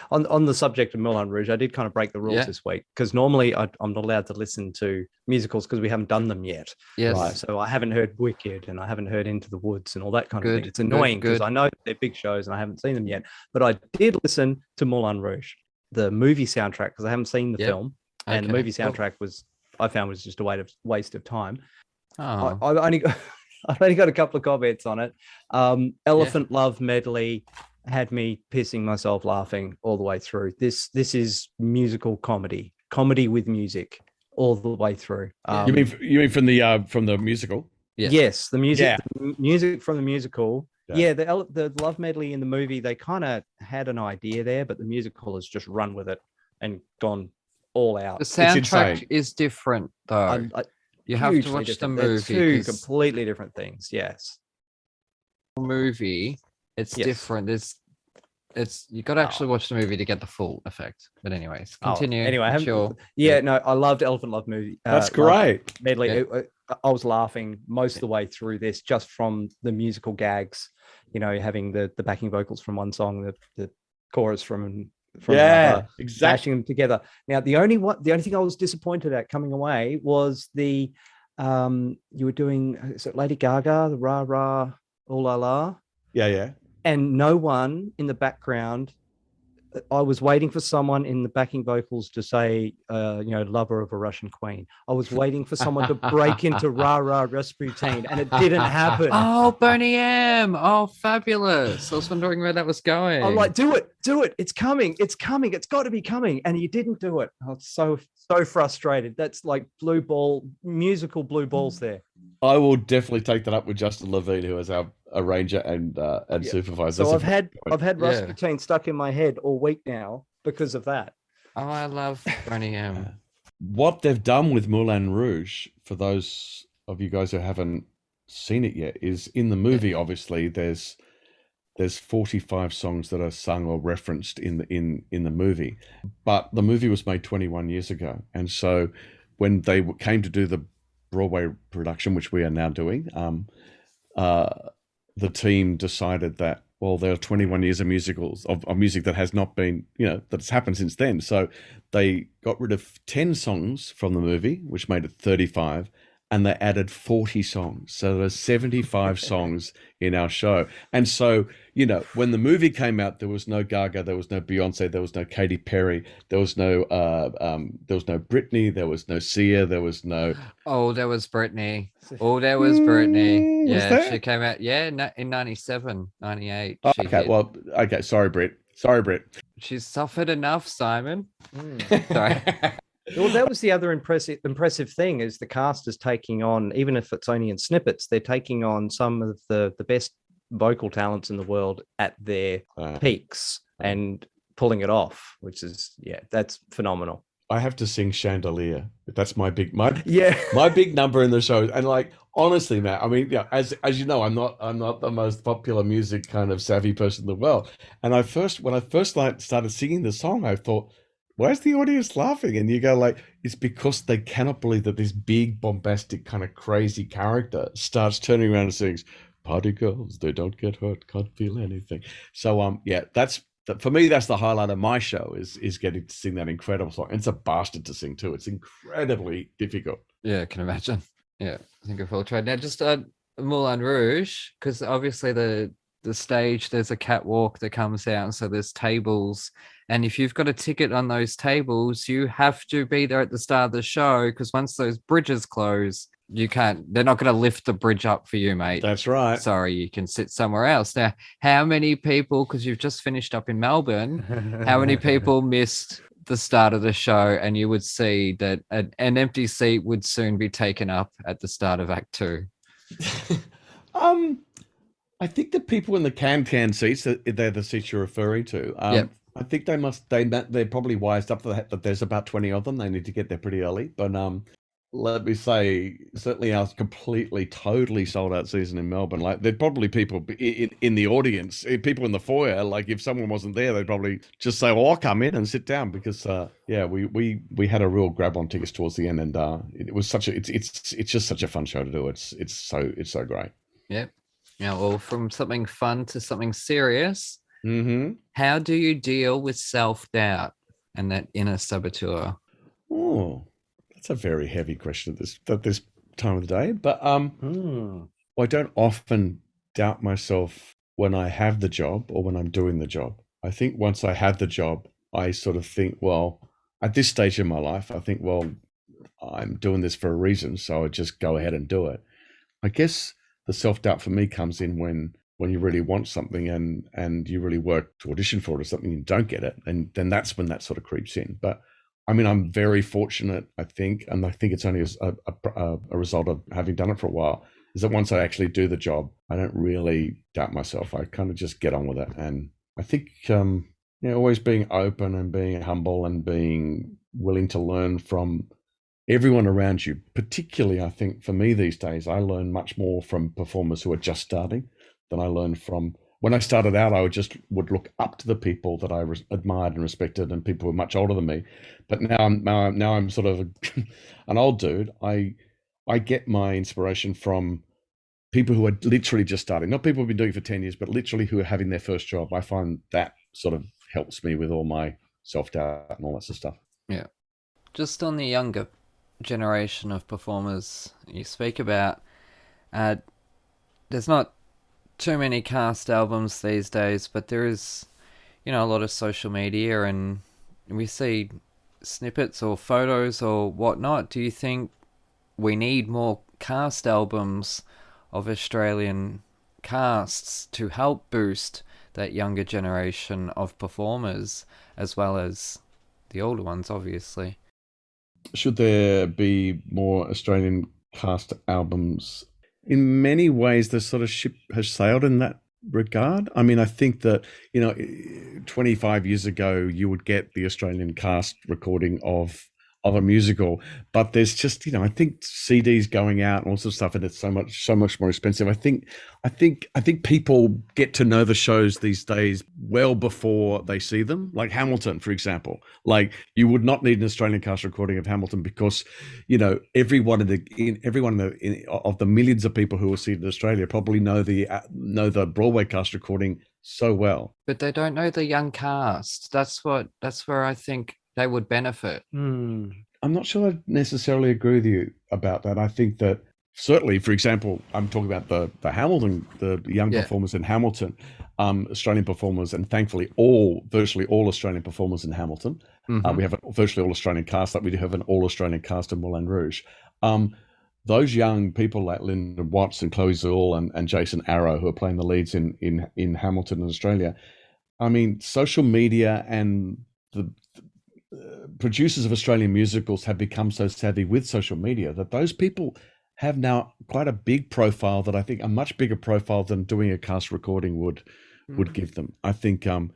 On the subject of Moulin Rouge, I did kind of break the rules this week, because normally I'm not allowed to listen to musicals because we haven't done them yet. Yes. Right. So I haven't heard Wicked and I haven't heard Into the Woods and all that kind of thing. It's annoying because I know they're big shows and I haven't seen them yet. But I did listen to Moulin Rouge, the movie soundtrack, because I haven't seen the film. And the movie soundtrack I found was just a waste of time. Oh. I've only got a couple of comments on it. Elephant Love Medley had me pissing myself laughing all the way through. This is musical comedy with music all the way through. You mean from the musical? Yes, the music, the music from the musical. Yeah, the Love Medley in the movie, they kind of had an idea there, but the musical has just run with it and gone all out. The soundtrack is different, though. You have to watch the movie. They're two completely different things. Yes. Movie, it's different. It's you got to actually watch the movie to get the full effect. But anyways, continue. Anyway, I loved Elephant Love movie. That's great. Medley. Yeah. I was laughing most of the way through this just from the musical gags. Having the backing vocals from one song, the chorus from another, exactly, bashing them together. Now, the only thing I was disappointed at coming away was the you were doing, is it Lady Gaga, the rah rah, ooh la la? Yeah. And no one in the background. I was waiting for someone in the backing vocals to say, lover of a Russian queen. I was waiting for someone to break into rah rah Rasputin, and it didn't happen. Oh, Boney M. Oh, fabulous. I was wondering where that was going. I'm like, do it. It's coming. It's got to be coming. And you didn't do it. I was so frustrated. That's like musical blue balls there. I will definitely take that up with Justin Levine, who is our arranger and supervisor. So I've had Rasputin stuck in my head all week now because of that. Oh, I love Boney M. What they've done with Moulin Rouge, for those of you guys who haven't seen it yet, is in the movie. Obviously, there's 45 songs that are sung or referenced in the movie, but the movie was made 21 years ago, and so when they came to do the Broadway production, which we are now doing, the team decided that, well, there are 21 years of musicals of music that has not been, that's happened since then. So they got rid of 10 songs from the movie, which made it 35, and they added 40 songs. So there's 75 songs in our show. And so, when the movie came out, there was no Gaga, there was no Beyonce, there was no Katy Perry, there was no Britney, there was no Sia, there was no. Oh, there was Britney. Yeah, she came out. Yeah, in 97, 98. Okay. Sorry, Brit. She's suffered enough, Simon. Sorry. Well, that was the other impressive thing, is the cast is taking on, even if it's only in snippets, they're taking on some of the best vocal talents in the world at their peaks and pulling it off, which is, that's phenomenal. I have to sing Chandelier. That's my big number in the show. And like, honestly, Matt, I mean, as you know, I'm not the most popular music kind of savvy person in the world. And when I first started singing the song, I thought, where's the audience laughing? And you go like, it's because they cannot believe that this big, bombastic, kind of crazy character starts turning around and sings, Party girls, they don't get hurt, can't feel anything. So yeah, for me, that's the highlight of my show is getting to sing that incredible song. And it's a bastard to sing too. It's incredibly difficult. Yeah, I can imagine. Yeah, I think I've all tried. Now, just Moulin Rouge, because obviously the stage, there's a catwalk that comes out, and so there's tables. And if you've got a ticket on those tables, you have to be there at the start of the show, because once those bridges close, you can't, they're not going to lift the bridge up for you, mate. That's right. Sorry, you can sit somewhere else. Now, how many people, because you've just finished up in Melbourne, how many people missed the start of the show, and you would see that an empty seat would soon be taken up at the start of Act 2? I think the people in the can seats, they're the seats you're referring to. Yep. I think they're probably wised up to that there's about 20 of them. They need to get there pretty early. But let me say, certainly our completely, totally sold out season in Melbourne, like there'd probably people in the audience, people in the foyer, like if someone wasn't there, they'd probably just say, "Oh, I'll come in and sit down," because yeah, we had a real grab on tickets towards the end, and it was it's just such a fun show to do. It's so great. Yep. Now, well, from something fun to something serious, how do you deal with self-doubt and that inner saboteur? Oh, that's a very heavy question at this time of the day. But I don't often doubt myself when I have the job or when I'm doing the job. I think once I have the job, I sort of think, well, at this stage in my life, I think, well, I'm doing this for a reason, so I just go ahead and do it. I guess the self-doubt for me comes in when you really want something and you really work to audition for it or something, and you don't get it, and then that's when that sort of creeps in. But I mean, I'm very fortunate, I think, and I think it's only a result of having done it for a while, is that once I actually do the job, I don't really doubt myself. I kind of just get on with it. And I think, always being open and being humble and being willing to learn from everyone around you, particularly, I think, for me these days, I learn much more from performers who are just starting than I learned from. When I started out, I would look up to the people that I admired and respected, and people who were much older than me. But now I'm sort of an old dude. I get my inspiration from people who are literally just starting, not people who've been doing it for 10 years, but literally who are having their first job. I find that sort of helps me with all my self-doubt and all that sort of stuff. Yeah. Just on the younger generation of performers you speak about, there's not too many cast albums these days, but there is, a lot of social media, and we see snippets or photos or whatnot. Do you think we need more cast albums of Australian casts to help boost that younger generation of performers, as well as the older ones, obviously? Should there be more Australian cast albums? In many ways, the sort of ship has sailed in that regard. I mean, I think that, 25 years ago, you would get the Australian cast recording of a musical, but there's just, I think CDs going out and all sorts of stuff, and it's so much more expensive. I think people get to know the shows these days well before they see them. Like Hamilton, for example. Like, you would not need an Australian cast recording of Hamilton because, everyone of the millions of people who will see it in Australia probably know the Broadway cast recording so well. But they don't know the young cast. That's where I think they would benefit. I'm not sure I necessarily agree with you about that. I think that certainly, for example, I'm talking about the Hamilton, the young performers in Hamilton, Australian performers, and thankfully virtually all Australian performers in Hamilton. We have a virtually all Australian cast, like we do have an all Australian cast in Moulin Rouge. Those young people like Lyndon Watts and Chloe Zool and Jason Arrow, who are playing the leads in Hamilton in Australia. I mean, social media and the producers of Australian musicals have become so savvy with social media that those people have now quite a big profile, that I think a much bigger profile than doing a cast recording would give them. I think I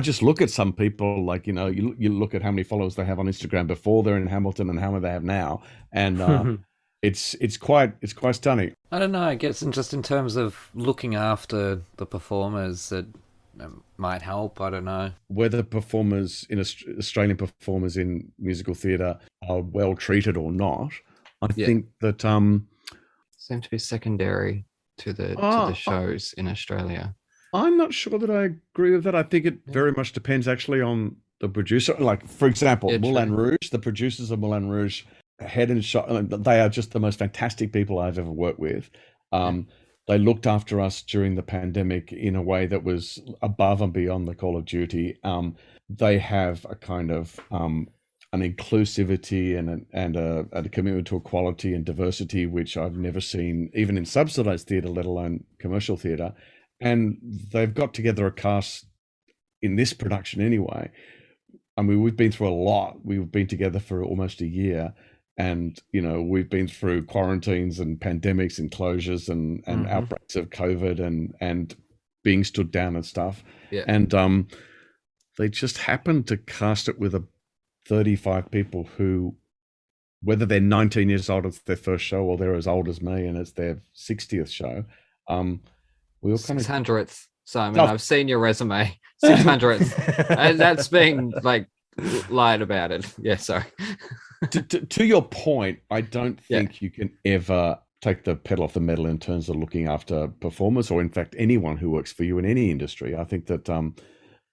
just look at some people, like, you look at how many followers they have on Instagram before they're in Hamilton and how many they have now, and it's quite stunning. I don't know, I guess just in terms of looking after the performers, that might help. I don't know whether performers in Australian performers in musical theatre are well treated or not. I think that seem to be secondary to the Ah, shows in Australia. I'm not sure that I agree with that. I think it very much depends actually on the producer. Like, for example, Yeah, Moulin true. Rouge, the producers of Moulin Rouge, head and shot, they are just the most fantastic people I've ever worked with. They looked after us during the pandemic in a way that was above and beyond the call of duty. They have a kind of an inclusivity and a commitment to equality and diversity, which I've never seen even in subsidized theatre, let alone commercial theatre. And they've got together a cast in this production anyway. I mean, we've been through a lot. We've been together for almost a year. And, you know, we've been through quarantines and pandemics and closures and outbreaks of COVID and being stood down and stuff. Yeah. And they just happened to cast it with 35 people who, whether they're 19 years old, it's their first show, or they're as old as me and it's their 60th show. We all kind of 600th, Simon. I've seen your resume. 600th. And that's being like lied about it. Yeah, sorry. to your point, I don't think you can ever take the pedal off the metal in terms of looking after performers, or in fact anyone who works for you in any industry. I think that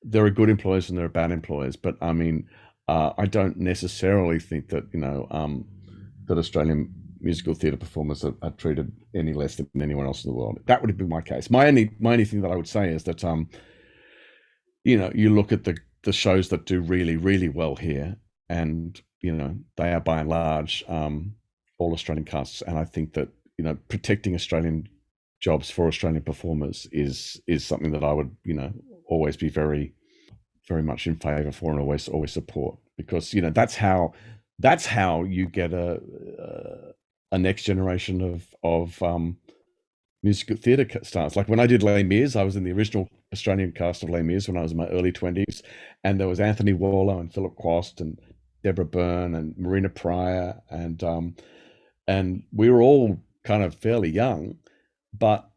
there are good employers and there are bad employers, but I mean, I don't necessarily think that that Australian musical theatre performers are treated any less than anyone else in the world. That would be my case. My only thing that I would say is that you know, you look at the shows that do really, really well here, and you know, they are by and large all Australian casts. And I think that, you know, protecting Australian jobs for Australian performers is something that I would, you know, always be very, very much in favour for and always support, because, you know, that's how you get a next generation of musical theatre stars. Like when I did Les Mis, I was in the original Australian cast of Les Mis when I was in my early 20s, and there was Anthony Warlow and Philip Quast and Deborah Byrne and Marina Pryor, and we were all kind of fairly young, but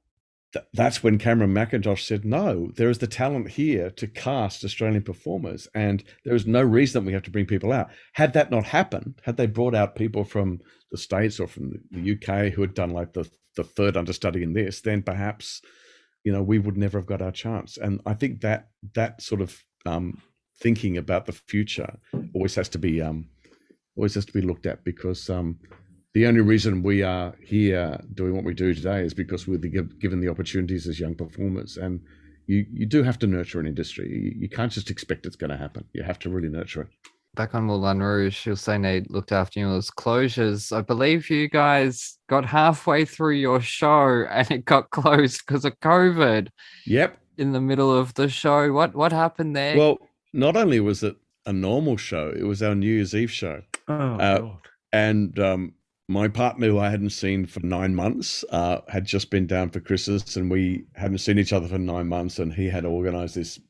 that's when Cameron McIntosh said, no, there is the talent here to cast Australian performers, and there is no reason that we have to bring people out. Had that not happened, had they brought out people from the States or from the UK who had done like the third understudy in this, then perhaps, you know, we would never have got our chance. And I think that sort of thinking about the future always has to be looked at, because the only reason we are here doing what we do today is because we're given the opportunities as young performers. And you do have to nurture an industry. You can't just expect it's going to happen. You have to really nurture it. Back on Moulin Rouge, you're saying they looked after you. It was closures. I believe you guys got halfway through your show and it got closed because of COVID. Yep. In the middle of the show. What happened there? Well, not only was it a normal show, it was our New Year's Eve show. Oh, God. And my partner, who I hadn't seen for 9 months, had just been down for Christmas, and we hadn't seen each other for 9 months, and he had organised this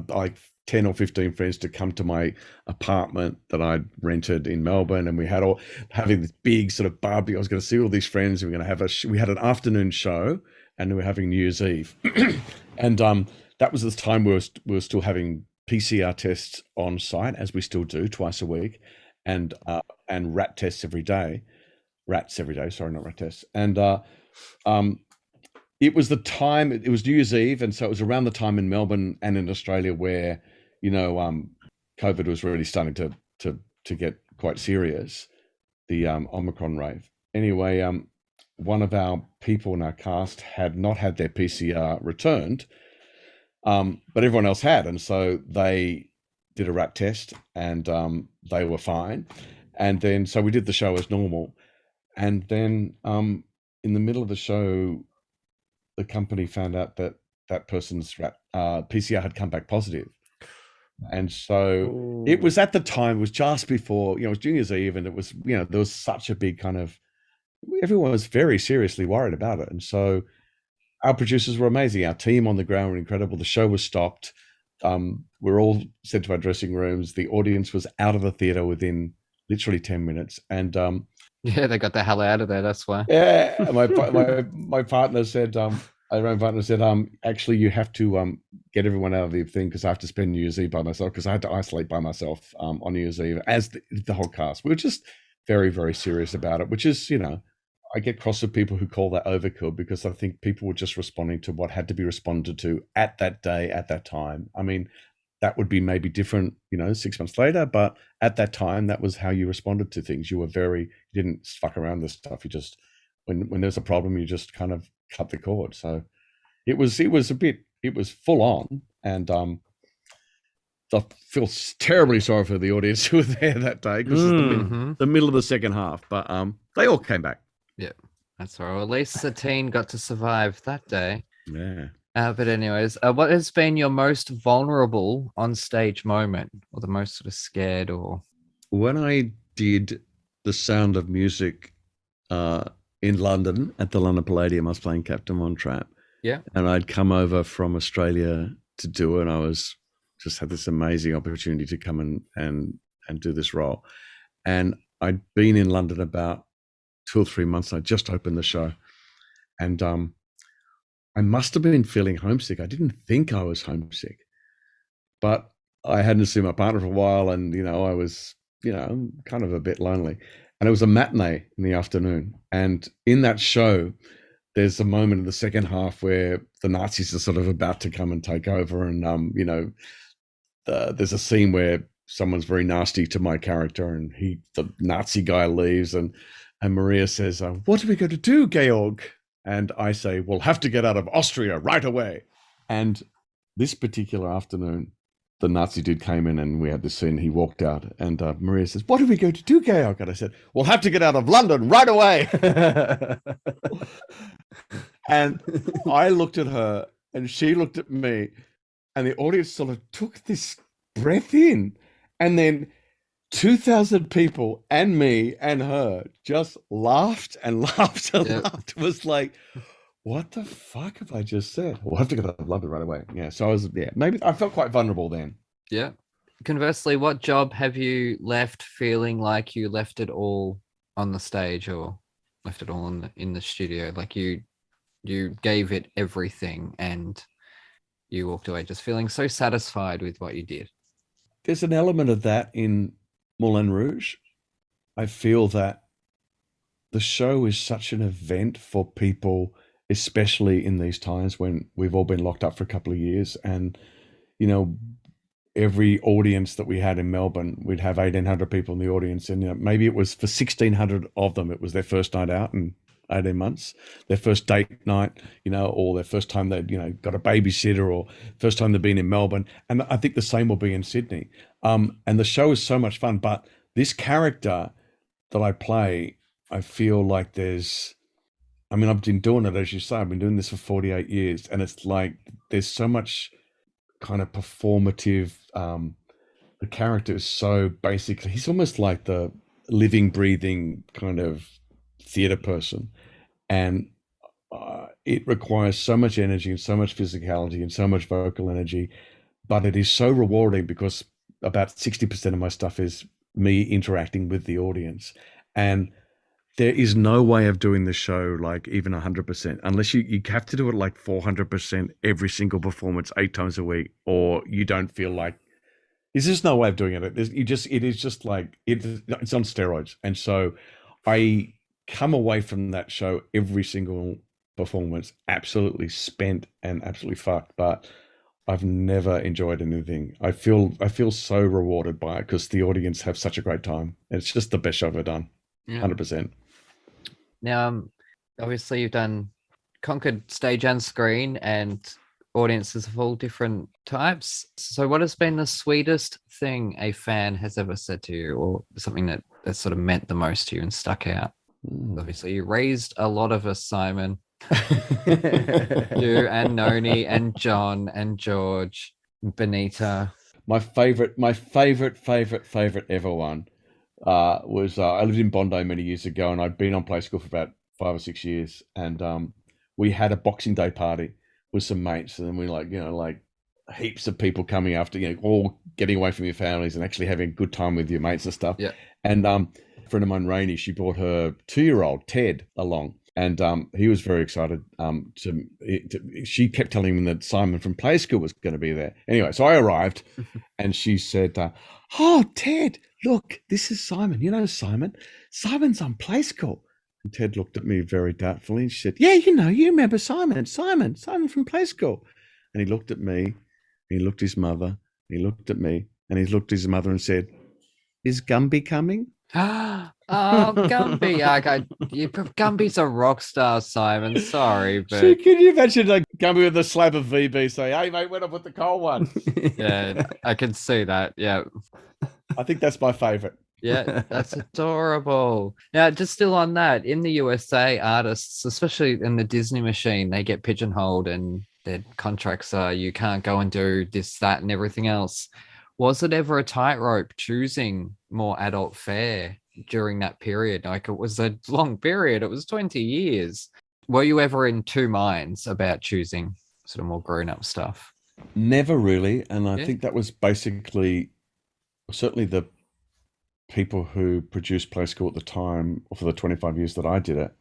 like 10 or 15 friends to come to my apartment that I'd rented in Melbourne, and we had having this big sort of barbecue. I was going to see all these friends. We were going to have we had an afternoon show, and we were having New Year's Eve, and that was the time we were still having PCR tests on site, as we still do twice a week, and rat tests every day. Rats every day, sorry, not rat tests. And it was the time. It was New Year's Eve, and so it was around the time in Melbourne and in Australia where, you know, COVID was really starting to get quite serious, the Omicron wave. Anyway, one of our people in our cast had not had their PCR returned, but everyone else had, and so they did a rat test, and they were fine. And then so we did the show as normal, and then in the middle of the show, the company found out that that person's PCR had come back positive. And so it was at the time, it was just before, you know, it was New Year's Eve, and it was, you know, there was such a big kind of, everyone was very seriously worried about it. And so our producers were amazing. Our team on the ground were incredible. The show was stopped. We're all sent to our dressing rooms. The audience was out of the theater within literally 10 minutes. And yeah, they got the hell out of there. That's why. Yeah, my partner said, our own partner said, actually, you have to get everyone out of the thing, because I have to spend New Year's Eve by myself, because I had to isolate by myself on New Year's Eve, as the whole cast. We were just very, very serious about it, which is, you know, I get cross with people who call that overkill, because I think people were just responding to what had to be responded to at that day, at that time. I mean, that would be maybe different, 6 months later, but at that time, that was how you responded to things. You didn't fuck around with stuff. You just, when there's a problem, you just kind of cut the cord. So it was full on, and I feel terribly sorry for the audience who were there that day, because it's the middle of the second half, but they all came back. Yeah, that's all right. Well, at least Satine got to survive that day. Yeah. But anyways, what has been your most vulnerable on stage moment, or the most sort of scared? Or when I did The Sound of Music in London at the London Palladium, I was playing Captain Von Trapp. Yeah. And I'd come over from Australia to do it, and I just had this amazing opportunity to come and do this role. And I'd been in London about 2 or 3 months. I just opened the show, and I must have been feeling homesick. I didn't think I was homesick, but I hadn't seen my partner for a while, and I was kind of a bit lonely. And it was a matinee in the afternoon, and in that show, there's a moment in the second half where the Nazis are sort of about to come and take over, and there's a scene where someone's very nasty to my character, and the Nazi guy leaves, and Maria says, "What are we going to do, Georg?" And I say, "We'll have to get out of Austria right away." And this particular afternoon, the Nazi dude came in, and we had this scene. He walked out, and Maria says, "What are we going to do, Georg?" And I said, "We'll have to get out of London right away." And I looked at her, and she looked at me, and the audience sort of took this breath in, and then 2,000 people and me and her just laughed and laughed and laughed. It was like, what the fuck have I just said? We'll have to get out of London right away. Yeah. So maybe I felt quite vulnerable then. Yeah. Conversely, what job have you left feeling like you left it all on the stage, or left it all in the studio? Like you gave it everything and you walked away just feeling so satisfied with what you did. There's an element of that in Moulin Rouge. I feel that the show is such an event for people, especially in these times when we've all been locked up for a couple of years. And, every audience that we had in Melbourne, we'd have 1,800 people in the audience. And maybe it was for 1,600 of them, it was their first night out in 18 months, their first date night, or their first time they'd, got a babysitter, or first time they've been in Melbourne. And I think the same will be in Sydney. And the show is so much fun, but this character that I play, I feel like I've been doing it, as you say, I've been doing this for 48 years, and it's like, there's so much kind of performative, the character is so basically, he's almost like the living, breathing kind of theater person. And it requires so much energy and so much physicality and so much vocal energy, but it is so rewarding because about 60% of my stuff is me interacting with the audience. And there is no way of doing the show like even 100%, unless you have to do it like 400% every single performance 8 times a week, or you don't feel like, there's just no way of doing it. It's on steroids. And so I come away from that show every single performance absolutely spent and absolutely fucked, but I've never enjoyed anything. I feel so rewarded by it because the audience have such a great time. It's just the best show I've ever done. 100%. Now, obviously you've conquered stage and screen and audiences of all different types. So what has been the sweetest thing a fan has ever said to you, or something that sort of meant the most to you and stuck out? Obviously you raised a lot of us, Simon. You and Noni and John and George, Benita. My favorite ever one was I lived in Bondi many years ago, and I'd been on Play School for about 5 or 6 years, and we had a Boxing Day party with some mates, and then we like heaps of people coming after, all getting away from your families and actually having a good time with your mates and stuff. Yeah. And a friend of mine, Rainey, she brought her 2-year-old Ted along. And he was very excited. She kept telling him that Simon from Play School was going to be there. Anyway, so I arrived, and she said, "Oh, Ted, look, this is Simon. You know Simon? Simon's on Play School." And Ted looked at me very doubtfully and said, "Yeah, you remember Simon from Play School." And he looked at me, and he looked at his mother, and he looked at me, and he looked at his mother and said, "Is Gumby coming?" Oh, Gumby. Okay. Gumby's a rock star, Simon. Sorry, So but can you imagine like Gumby with a slab of VB say, "Hey mate, when I put the cold one?" yeah, I can see that. Yeah. I think that's my favorite. Yeah, that's adorable. Now, just still on that, in the USA, artists, especially in the Disney machine, they get pigeonholed and their contracts are you can't go and do this, that, and everything else. Was it ever a tightrope choosing more adult fare during that period? Like it was a long period, it was 20 years. Were you ever in two minds about choosing sort of more grown up stuff? Never really. And I Yeah. think that was basically certainly the people who produced Play School at the time, or for the 25 years that I did it,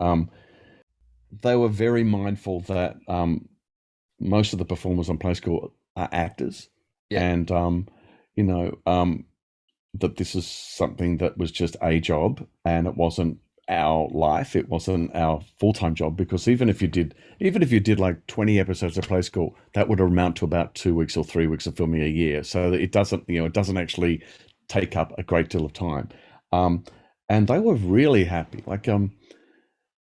they were very mindful that most of the performers on Play School are actors. Yeah. And, that this is something that was just a job and it wasn't our life. It wasn't our full-time job, because even if you did like 20 episodes of Play School, that would amount to about 2 weeks or 3 weeks of filming a year. So it doesn't actually take up a great deal of time. And they were really happy. Like, they're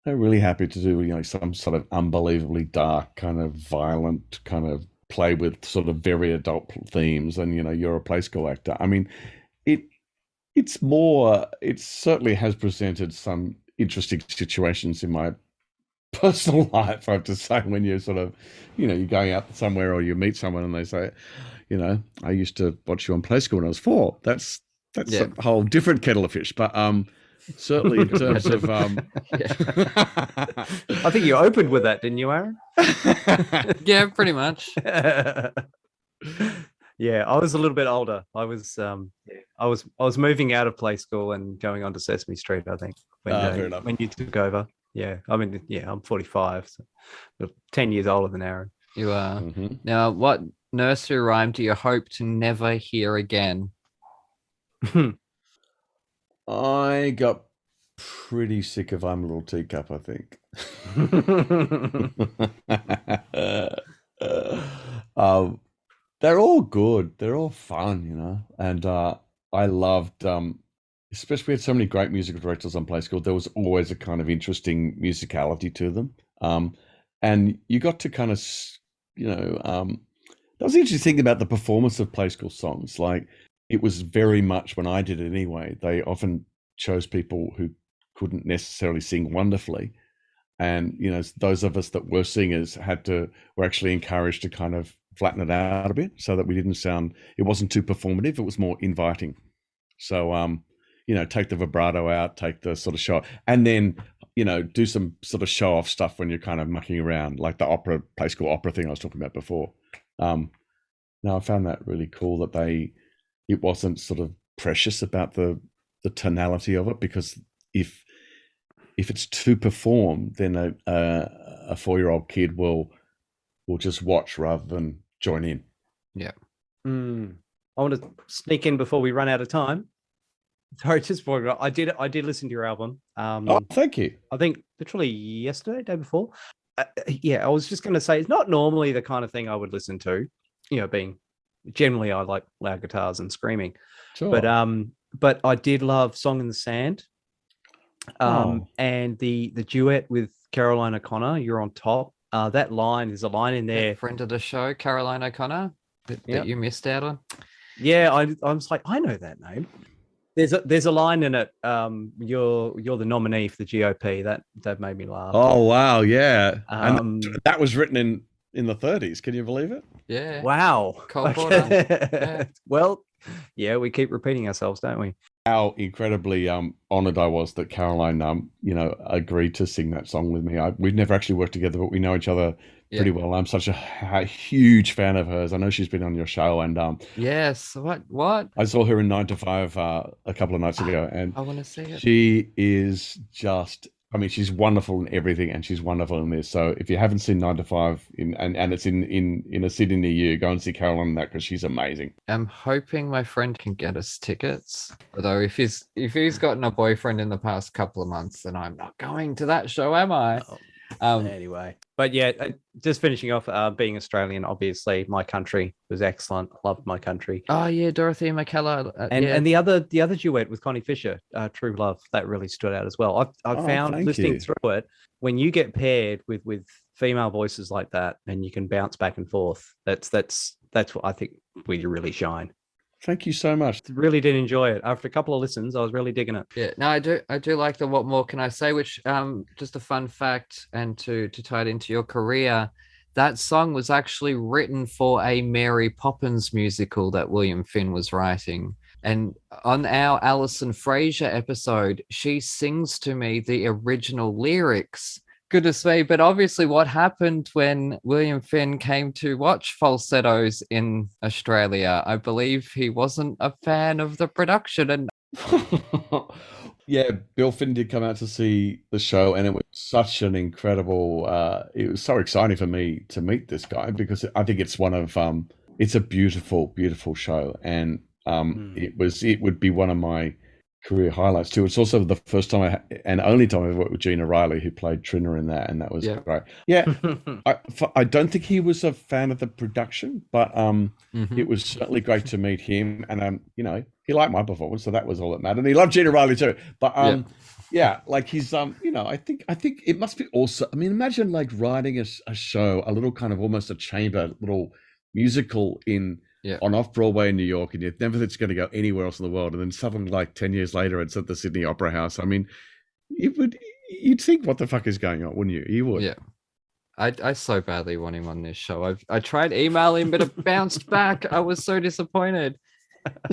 really happy to do, some sort of unbelievably dark, kind of violent, kind of play with sort of very adult themes. And, you're a Play School actor. I mean, it certainly has presented some interesting situations in my personal life, I have to say, when you're sort of, you're going out somewhere or you meet someone and they say, I used to watch you on Play School when I was 4. That's Yeah. a whole different kettle of fish. But certainly in terms of I think you opened with that, didn't you, Aaron? Yeah, pretty much. Yeah, I was a little bit older. I was moving out of Play School and going on to Sesame Street, I think, fair enough. when you took over. Yeah, I mean, yeah, I'm 45, so 10 years older than Aaron. You are. Mhm. Now, what nursery rhyme do you hope to never hear again? I got pretty sick of I'm a Little Teacup, I think. They're all good. They're all fun, and I loved, especially we had so many great musical directors on Play School. There was always a kind of interesting musicality to them, and you got to kind of, that was the interesting thing about the performance of Play School songs. Like, it was very much, when I did it anyway, they often chose people who couldn't necessarily sing wonderfully. And, those of us that were singers were actually encouraged to kind of flatten it out a bit so that it wasn't too performative. It was more inviting. So, take the vibrato out, take the sort of show, and then, do some sort of show off stuff when you're kind of mucking around, like the Play School opera thing I was talking about before. No, I found that really cool that it wasn't sort of precious about the tonality of it, because if it's too performed, then a 4-year-old kid will just watch rather than join in. Yeah. I want to sneak in before we run out of time. Sorry, just before I did listen to your album. Thank you. I think literally yesterday, day before. Yeah, I was just going to say, it's not normally the kind of thing I would listen to. Being generally I like loud guitars and screaming. Sure. But I did love Song in the Sand. And the duet with Caroline O'Connor, You're on Top. That line, there's a line in there. Friend of the show, Caroline O'Connor, that you missed out on. Yeah, I was like, I know that name. There's a line in it. You're the nominee for the GOP. That made me laugh. Oh wow, yeah. And that was written in the 30s. Can you believe it? Yeah. Wow. Cold Border. Yeah. Well, yeah, we keep repeating ourselves, don't we? How incredibly honored I was that Caroline, agreed to sing that song with me. We've never actually worked together, but we know each other pretty well. I'm such a huge fan of hers. I know she's been on your show, and yes. What? I saw her in 9 to 5 a couple of nights ago, and I want to see it. She is just I mean, she's wonderful in everything, and she's wonderful in this. So if you haven't seen 9 to 5 and it's in a city near you, go and see Carolyn in that because she's amazing. I'm hoping my friend can get us tickets. Although if he's gotten a boyfriend in the past couple of months, then I'm not going to that show, am I? Anyway, but yeah, just finishing off, being Australian, obviously, My Country was excellent. Loved My Country. Oh yeah, Dorothy McKellar, and the other duet with Connie Fisher, True Love, that really stood out as well. I found listening through it, when you get paired with female voices like that, and you can bounce back and forth, that's what I think where you really shine. Thank you so much. Really did enjoy it. After a couple of listens, I was really digging it. Yeah, no, I do like the What More Can I Say, which just a fun fact, and to tie it into your career, that song was actually written for a Mary Poppins musical that William Finn was writing. And on our Alison Fraser episode, she sings to me the original lyrics. Goodness me, but obviously what happened when William Finn came to watch falsettos in Australia, I believe he wasn't a fan of the production. And yeah, Bill Finn did come out to see the show, and it was such an incredible, it was so exciting for me to meet this guy, because I think it's one of, it's a beautiful, beautiful show. And it would be one of my career highlights too. It's also the first time and only time I've worked with Gina Riley, who played Trina in that, and that was great. Yeah, I don't think he was a fan of the production, but it was certainly great to meet him, and he liked my performance, so that was all that mattered. And he loved Gina Riley too. But like he's I think it must be also. I mean, imagine like writing a show, a little kind of almost a chamber little musical on off-Broadway in New York, and you never think it's going to go anywhere else in the world, and then suddenly, like 10 years later, it's at the Sydney Opera House. I mean, you'd think, what the fuck is going on, wouldn't you? You would. Yeah. I so badly want him on this show. I tried emailing, but it bounced back. I was so disappointed.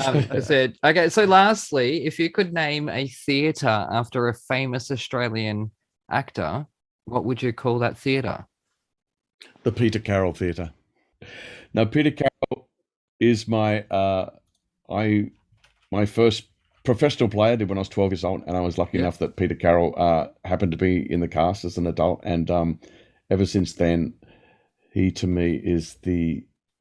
I said, okay, so lastly, if you could name a theatre after a famous Australian actor, what would you call that theatre? The Peter Carroll Theatre. Now, Peter Carroll is my first professional play I did when I was 12 years old, and I was lucky enough that Peter Carroll happened to be in the cast as an adult, and ever since then, he to me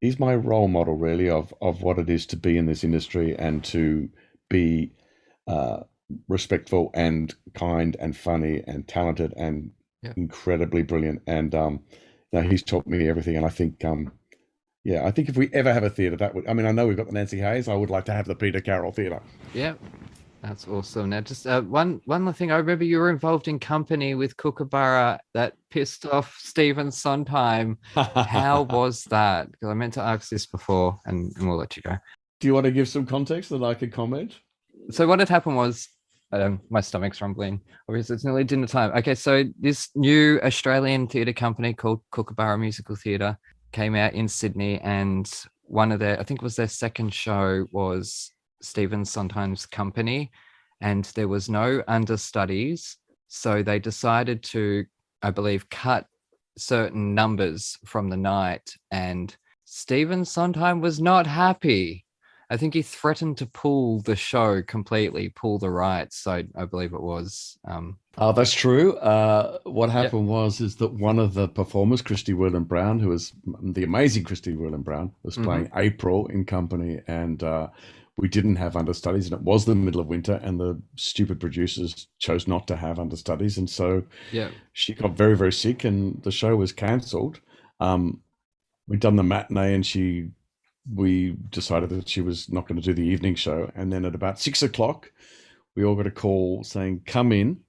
he's my role model, really, of what it is to be in this industry and to be respectful and kind and funny and talented and incredibly brilliant. And he's taught me everything, and I think I think if we ever have a theatre, that would, I mean, I know we've got the Nancy Hayes, I would like to have the Peter Carroll Theatre. Yeah, that's awesome. Now, just one more thing. I remember you were involved in company with Kookaburra that pissed off Stephen Sondheim. How was that? Because I meant to ask this before, and we'll let you go. Do you want to give some context that I could comment? So what had happened was, my stomach's rumbling. Obviously, it's nearly dinner time. Okay, so this new Australian theatre company called Kookaburra Musical Theatre came out in Sydney, and one of I think it was their second show, was Stephen Sondheim's company, and there was no understudies, so they decided to, I believe, cut certain numbers from the night, and Stephen Sondheim was not happy. I think he threatened to pull the show completely, pull the rights. So I believe it was. That's true. What happened is that one of the performers, Christy Whelan Brown, who was the amazing Christy Whelan Brown, was playing April in company, and we didn't have understudies, and it was the middle of winter, and the stupid producers chose not to have understudies, and so she got very, very sick, and the show was cancelled. We'd done the matinee, and we decided that she was not going to do the evening show. And then at about 6 o'clock, we all got a call saying, come in.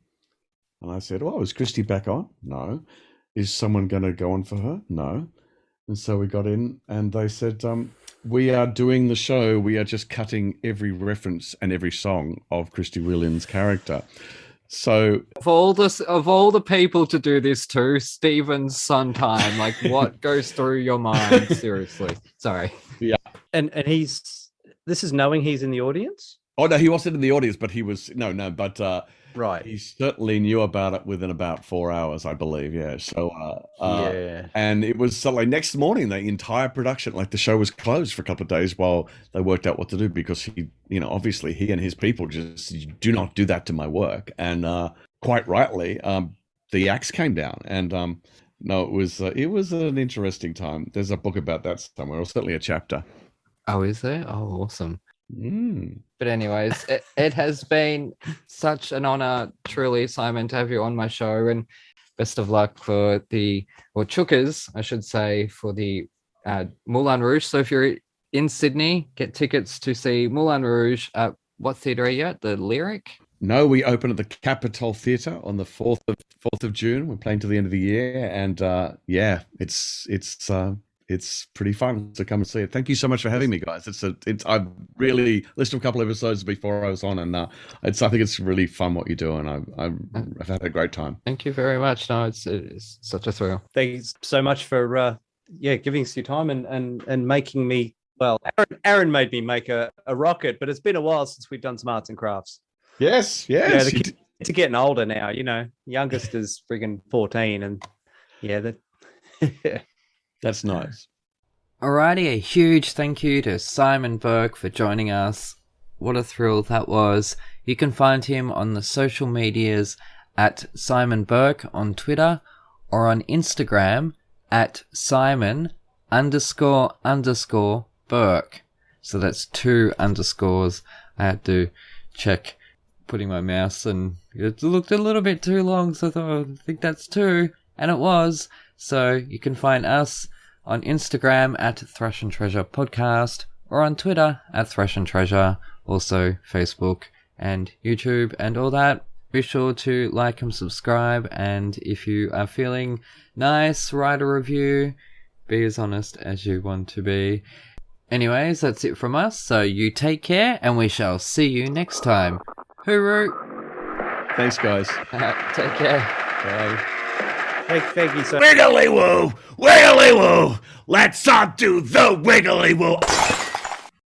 And I said, oh, is Christy back on? No. Is someone going to go on for her? No. And so we got in, and they said, we are doing the show. We are just cutting every reference and every song of Christy Whelan's character. So of all the people to do this to, Stephen Sondheim, like, what goes through your mind? Seriously. Sorry. Yeah. And this is knowing he's in the audience? Oh no, he wasn't in the audience, but he was but right. He certainly knew about it within about 4 hours, I believe. Yeah. So and it was like next morning, the entire production, like the show was closed for a couple of days while they worked out what to do, because he, obviously he and his people just do not do that to my work. And quite rightly, the axe came down, and no, it was an interesting time. There's a book about that somewhere, or certainly a chapter. Oh, is there? Oh, awesome. Mm. But anyways, it has been such an honor, truly, Simon, to have you on my show, and best of luck for Chookers, I should say, for the Moulin Rouge. So if you're in Sydney, get tickets to see Moulin Rouge. What theatre are you at? The Lyric? No, we open at the Capitol Theatre on the 4th of June. We're playing to the end of the year, and it's pretty fun to come and see it. Thank you so much for having me, guys. I've really listened to a couple of episodes before I was on, and I think it's really fun what you do, and I've had a great time. Thank you very much. No, it's such a thrill. Thanks so much for giving us your time and making me. Well, Aaron made me make a rocket, but it's been a while since we've done some arts and crafts. Yes. The kids are getting older now. Youngest is friggin' 14, and that's nice. Alrighty, a huge thank you to Simon Burke for joining us. What a thrill that was. You can find him on the social medias at Simon Burke on Twitter, or on Instagram at Simon__Burke. So that's 2 underscores. I had to check putting my mouse, and it looked a little bit too long, so I thought, I think that's 2, and it was. So you can find us on Instagram at Thrash and Treasure Podcast, or on Twitter at Thrash and Treasure, also Facebook and YouTube and all that. Be sure to like and subscribe, and if you are feeling nice, write a review. Be as honest as you want to be. Anyways, that's it from us, so you take care, and we shall see you next time. Hooroo! Thanks, guys. Take care. Bye. Thank you so much. Wiggly woo! Wiggly woo! Let's all do the wiggly woo!